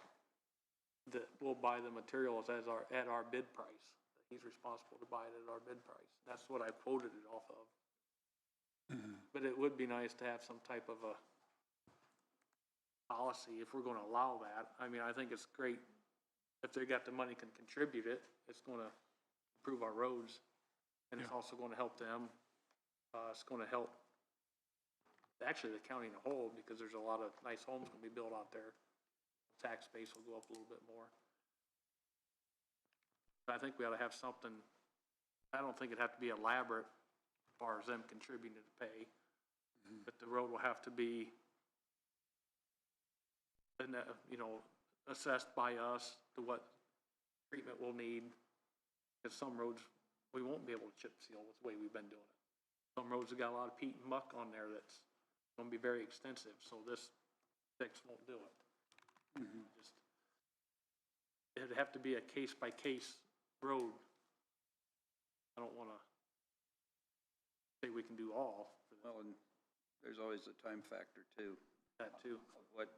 that we'll buy the materials at our bid price. He's responsible to buy it at our bid price. That's what I quoted it off of. But it would be nice to have some type of a policy if we're gonna allow that. I mean, I think it's great if they got the money, can contribute it. It's gonna improve our roads, and it's also gonna help them. It's gonna help actually the county in a whole, because there's a lot of nice homes gonna be built out there. Tax base will go up a little bit more. But I think we ought to have something. I don't think it'd have to be elaborate as far as them contributing to pay, but the road will have to be, you know, assessed by us to what treatment we'll need. Because some roads, we won't be able to chip seal with the way we've been doing it. Some roads have got a lot of peat and muck on there that's gonna be very extensive, so this fix won't do it. Just, it'd have to be a case-by-case road. I don't wanna say we can do all for Well, and there's always a time factor too, that too. of what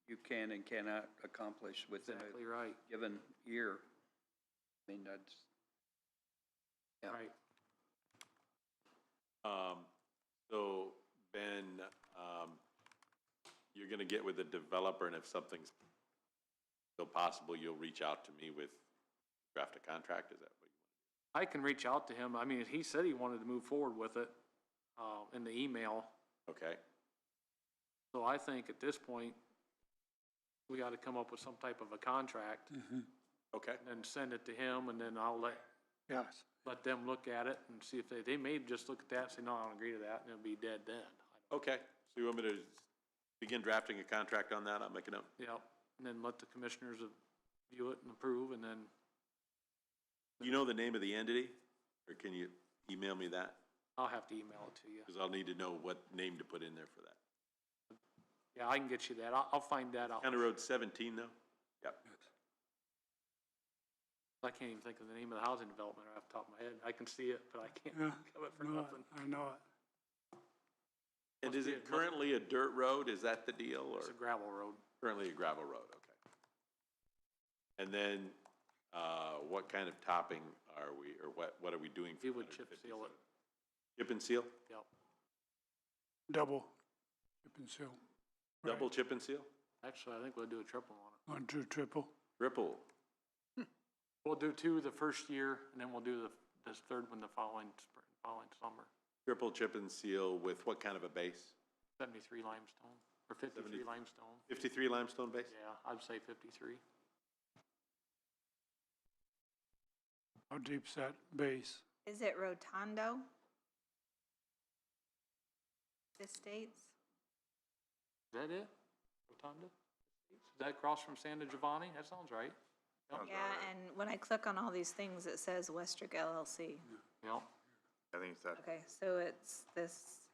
you can and cannot accomplish within Exactly a right, given year. I mean, that's, yeah. right. So, Ben, you're gonna get with the developer, and if something's still possible, you'll reach out to me with draft a contract, is that what you want? I can reach out to him. I mean, he said he wanted to move forward with it, in the email. Okay, So I think at this point, we gotta come up with some type of a contract okay, and then send it to him, and then I'll yes. let them look at it and see if they may just look at that and say, no, I don't agree to that, and it'll be dead then. okay. So you want me to begin drafting a contract on that? I'll make a note. Yep, and then let the commissioners view it and approve, and then, Do you know the name of the entity, or can you email me that? I'll have to email it to you. Because I'll need to know what name to put in there for that. Yeah, I can get you that. I'll find that out. County Road 17, though? Yep. I can't even think of the name of the housing development off the top of my head. I can see it, but I can't Yeah, think of it for know it. nothing. I know it. And is it currently a dirt road? Is that the deal, or It's a gravel road. currently a gravel road? Okay. And then What kind of topping are we, or what are we doing? We would chip seal it. Chip and seal? Yep. Double, chip and seal. Double chip and seal? Actually, I think we'll do a triple on it. 1, 2, triple. Triple? We'll do 2 the first year, and then we'll do this third one the following spring, following summer. Triple chip and seal with what kind of a base? 73 limestone, or 53 limestone. 53 limestone base? Yeah, I'd say 53. How deep's that base? Is it Rotondo? Estates? Is that it? Rotunda? Is that across from Santa Giovanni? That sounds right. Yep. Yeah, and when I click on all these things, it says Westrick LLC. Yep. I think it's that. Okay, so it's this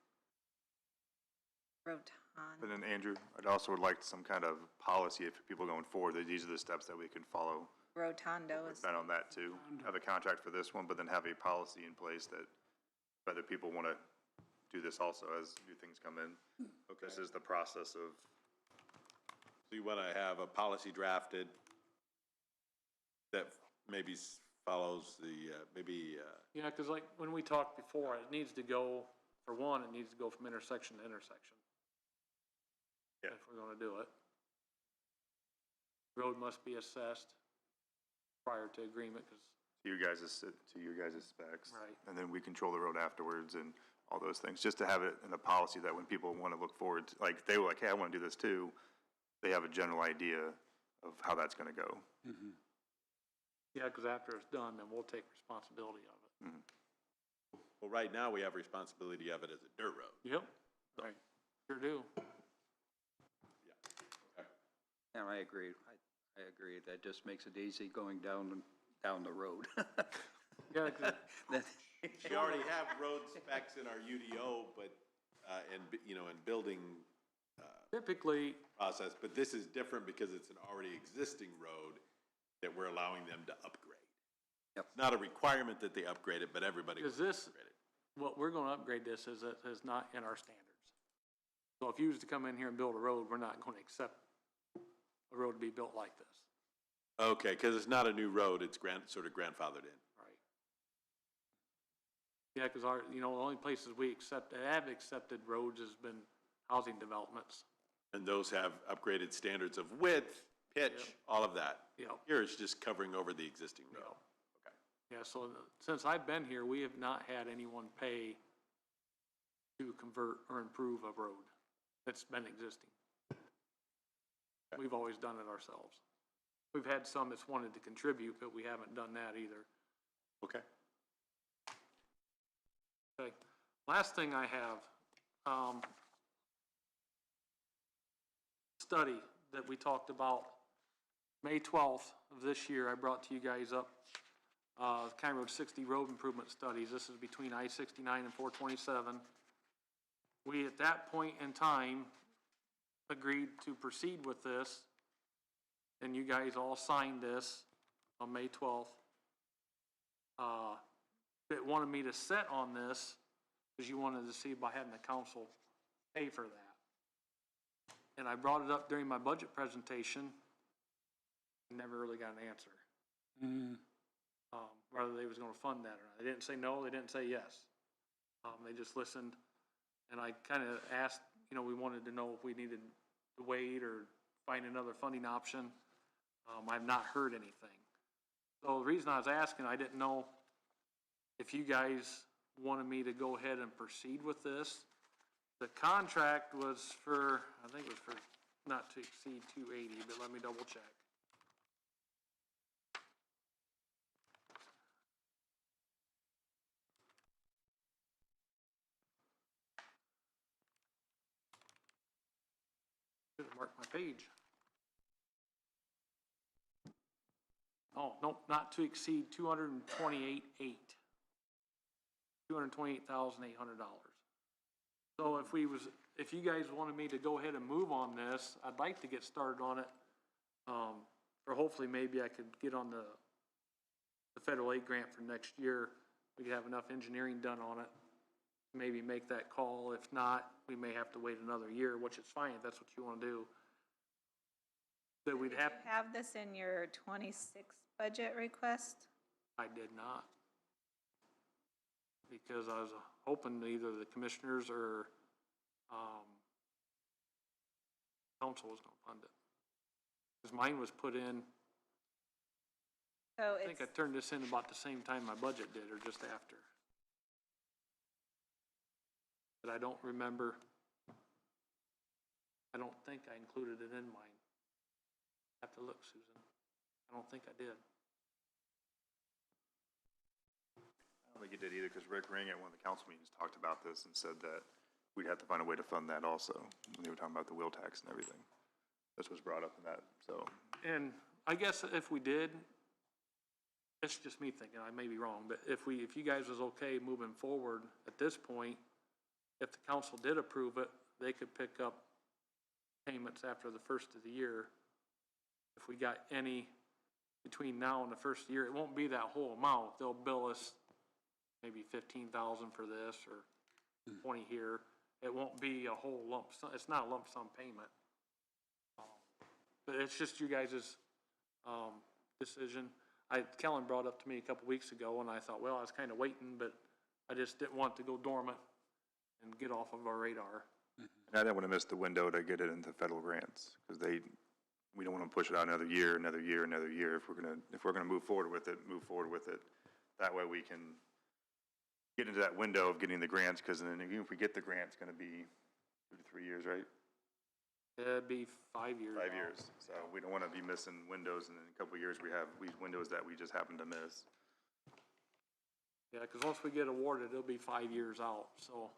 And Rotondo. then Andrew, I'd also would like some kind of policy if people going forward, that these are the steps that we can follow. Rotondo is, Not on that too. Have a contract for this one, but then have a policy in place that whether people want to do this also as new things come in. Okay. This is the process of, So you want to have a policy drafted that maybe follows the, Yeah, because like when we talked before, it needs to go, for one, it needs to go from intersection to intersection. Yeah. If we're gonna do it. Road must be assessed prior to agreement, because, to your guys' specs. Right. And then we control the road afterwards and all those things, just to have it in a policy that when people want to look forward to, like, they were like, hey, I want to do this too, they have a general idea of how that's going to go. yeah, because after it's done, then we'll take responsibility of it. well, right now we have responsibility of it as a dirt road. Yep. Right. Sure do. And I agree. I agree. That just makes it easy going down the road. Yeah, 'cause We already have road specs in our UDO, but, and, you know, and building typically, process, but this is different because it's an already existing road that we're allowing them to upgrade. Yep. Not a requirement that they upgrade it, but everybody will is this, upgrade it. what we're gonna upgrade this is not in our standards. So if you was to come in here and build a road, we're not gonna accept a road to be built like this. Okay, because it's not a new road, it's sort of grandfathered in. Right. Yeah, because our, the only places we have accepted roads has been housing developments. And those have upgraded standards of width, pitch, Yep. all of that. Yep. Here it's just covering over the existing road. Yep. Okay. Yeah, so since I've been here, we have not had anyone pay to convert or improve a road that's been existing. We've always done it ourselves. We've had some that's wanted to contribute, but we haven't done that either. Okay. Okay, last thing I have, study that we talked about, May 12th of this year, I brought to you guys up, County Road 60 road improvement studies. This is between I-69 and 427. We, at that point in time, agreed to proceed with this, and you guys all signed this on May 12th. That wanted me to set on this, because you wanted to see by having the council pay for that. And I brought it up during my budget presentation, and never really got an answer. Whether they was gonna fund that or not. They didn't say no, they didn't say yes. They just listened, and I kinda asked, we wanted to know if we needed to wait or find another funding option. I've not heard anything. So the reason I was asking, I didn't know if you guys wanted me to go ahead and proceed with this. The contract was for, I think it was for not to exceed 280, but let me double check. Should have marked my page. Oh, nope, not to exceed $228,800. So if you guys wanted me to go ahead and move on this, I'd like to get started on it. Or hopefully maybe I could get on the federal aid grant for next year. We could have enough engineering done on it. Maybe make that call. If not, we may have to wait another year, which is fine if that's what you want to do. But we'd have. have this in your 26 budget request? I did not. Because I was hoping either the commissioners or, council was gonna fund it. Because mine was put in, So I think I turned this in about the same time my budget did, or just after. But I don't remember, I don't think I included it in mine. Have to look, Susan. I don't think I did. I don't think you did either, because Rick Ring at one of the council meetings talked about this and said that we'd have to find a way to fund that also, when they were talking about the wheel tax and everything. This was brought up in that, so. And I guess if we did, it's just me thinking, I may be wrong, but if you guys was okay moving forward at this point, if the council did approve it, they could pick up payments after the first of the year. If we got any between now and the first year, it won't be that whole amount. They'll bill us maybe 15,000 for this or 20 here. It won't be a whole lump sum. It's not a lump sum payment. But it's just you guys' decision. Kellen brought up to me a couple weeks ago, and I thought, well, I was kind of waiting, but I just didn't want it to go dormant and get off of our radar. And I didn't want to miss the window to get it into federal grants, because we don't want to push it out another year, another year, another year. If we're gonna move forward with it, move forward with it. That way we can get into that window of getting the grants, because then even if we get the grant, it's gonna be 2 to 3 years, right? It'd be 5 years. 5 years. So we don't want to be missing windows, and in a couple of years we have these windows that we just happen to miss. Yeah, because once we get awarded, it'll be 5 years out, so.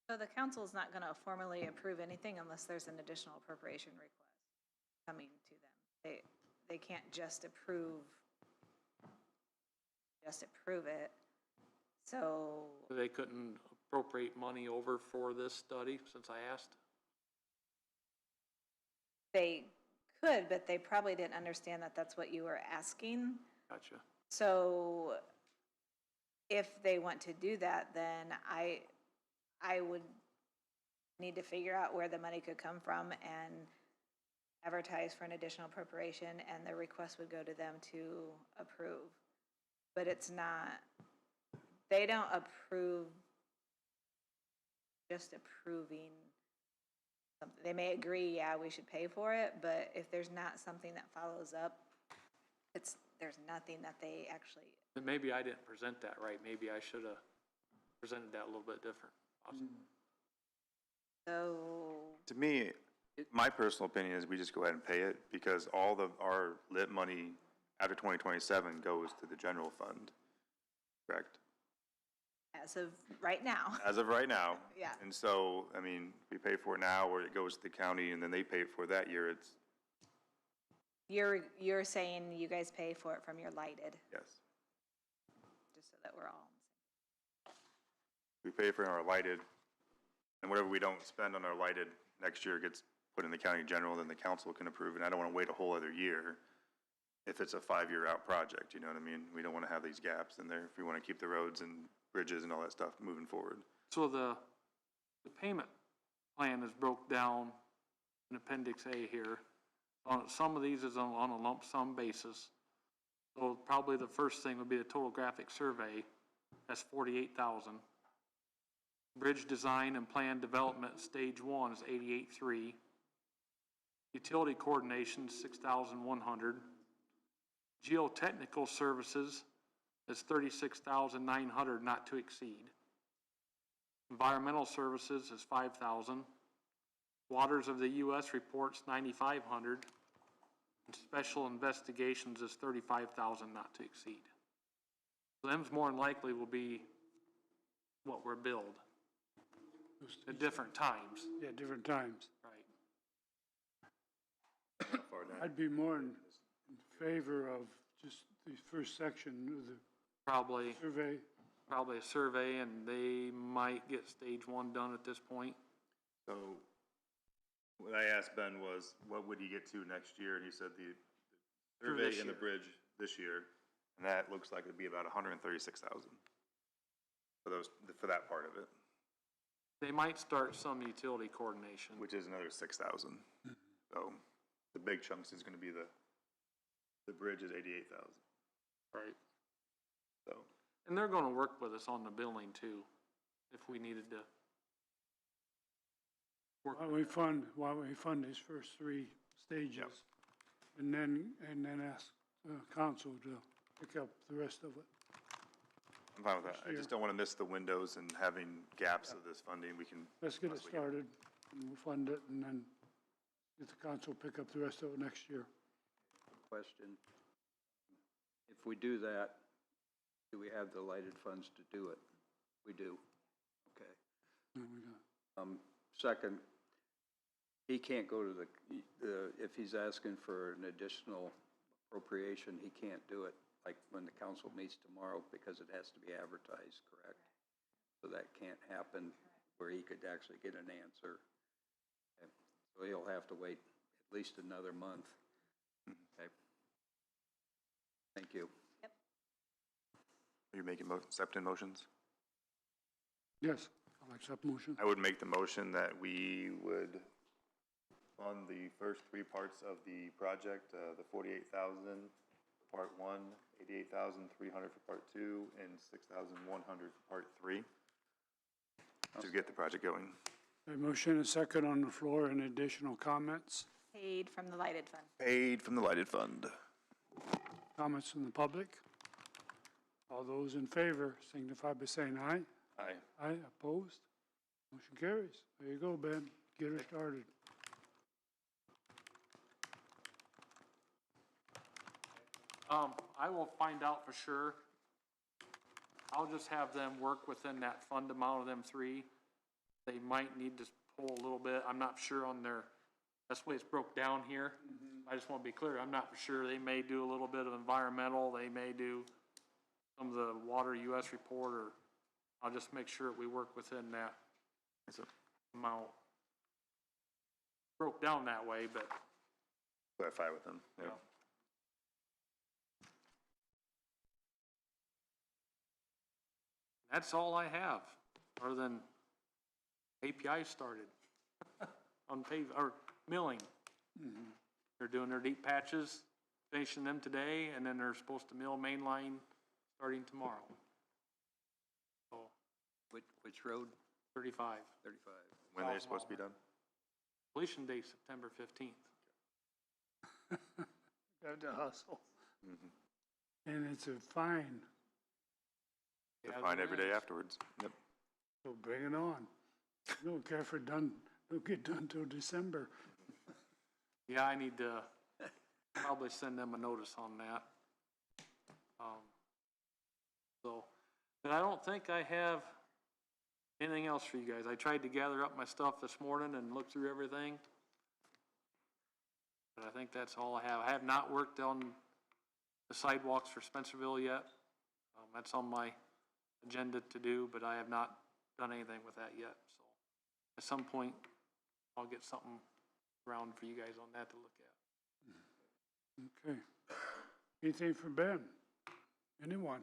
So the council is not gonna formally approve anything unless there's an additional appropriation request coming to them. They can't just approve it. So They couldn't appropriate money over for this study, since I asked? they could, but they probably didn't understand that that's what you were asking. Gotcha. So if they want to do that, then I would need to figure out where the money could come from and advertise for an additional appropriation, and the request would go to them to approve. But it's not, they don't approve, just approving something. They may agree, yeah, we should pay for it, but if there's not something that follows up, there's nothing that they actually. And maybe I didn't present that right. Maybe I should have presented that a little bit different. Awesome. So, To me, my personal opinion is we just go ahead and pay it, because all our lit money after 2027 goes to the general fund, correct? as of right now, As of right now. Yeah. And so, I mean, we pay for it now, or it goes to the county, and then they pay for that year, it's, you're saying you guys pay for it from your lighted, yes. just so that we're all. We pay for our lighted, and whatever we don't spend on our lighted next year gets put in the county general, then the council can approve it. And I don't want to wait a whole other year if it's a 5-year out project, you know what I mean? We don't want to have these gaps in there if we want to keep the roads and bridges and all that stuff moving forward. So the payment plan is broke down in Appendix A here. Some of these is on a lump sum basis. So probably the first thing would be the total graphic survey. That's $48,000. Bridge design and plan development, stage 1 is $88,300. Utility coordination, $6,100. Geotechnical services is $36,900, not to exceed. Environmental services is $5,000. Waters of the U.S. reports $9,500. And special investigations is $35,000, not to exceed. So them's more than likely will be what we're billed at different times. Yeah, different times. Right. I'd be more in favor of just the first section of the Probably survey. a survey, and they might get stage 1 done at this point. So what I asked Ben was, what would he get to next year? And he said the For survey this and the year. bridge this year, and that looks like it'd be about 136,000 for that part of it, They might start some utility coordination. which is another 6,000. So the big chunks is gonna be the bridge is 88,000, Right. so. And they're gonna work with us on the billing too, if we needed to. Why don't we fund these first three stages? And then ask, council to pick up the rest of it. I'm fine with that. I just don't wanna miss the windows and having gaps of this funding. We can. Let's get it possibly get- started, and we'll fund it, and then get the council pick up the rest of it next year. Question. If we do that, do we have the lighted funds to do it? We do. Okay. Then we got- Second, he can't go to if he's asking for an additional appropriation, he can't do it, like when the council meets tomorrow, because it has to be advertised, correct? So that can't happen where he could actually get an answer. Okay. So he'll have to wait at least another month. Okay. Thank you. Are you making accepting motions? Yes, I'll accept motion. I would make the motion that we would fund the first three parts of the project, the 48,000 for part one, 88,300 for part two, and 6,100 for part three, to get the project going. A motion and second on the floor. Any additional comments? Paid from the lighted fund. Paid from the lighted fund. Comments from the public? All those in favor signify by saying aye. Aye. Aye, opposed? Motion carries. There you go, Ben. Get her started. I will find out for sure. I'll just have them work within that fund amount of them three. They might need to pull a little bit. I'm not sure on their, that's the way it's broke down here. I just want to be clear, I'm not for sure. They may do a little bit of environmental, they may do some of the water US report, or I'll just make sure we work within that amount. Broke down that way, but. Clarify with them, yeah. That's all I have, other than API started on or milling. They're doing their deep patches, finishing them today, and then they're supposed to mill main line starting tomorrow. So, Which road? 35. 35. When they're supposed to be done? Completion date September 15th. Got to hustle. And it's a fine, They're Yeah, fine there every day is. afterwards. Yep. so bring it on. Don't care if it don't get done till December. Yeah, I need to probably send them a notice on that. But I don't think I have anything else for you guys. I tried to gather up my stuff this morning and look through everything. But I think that's all I have. I have not worked on the sidewalks for Spencerville yet. That's on my agenda to do, but I have not done anything with that yet. So at some point, I'll get something around for you guys on that to look at. Okay. Anything for Ben? Anyone?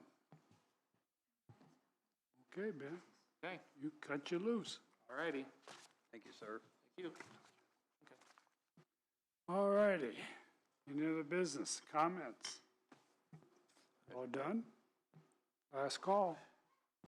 Okay, Ben, Okay, you cut you loose. all righty. Thank you, sir. Thank you. All righty. Any other business, comments? All done? Last call.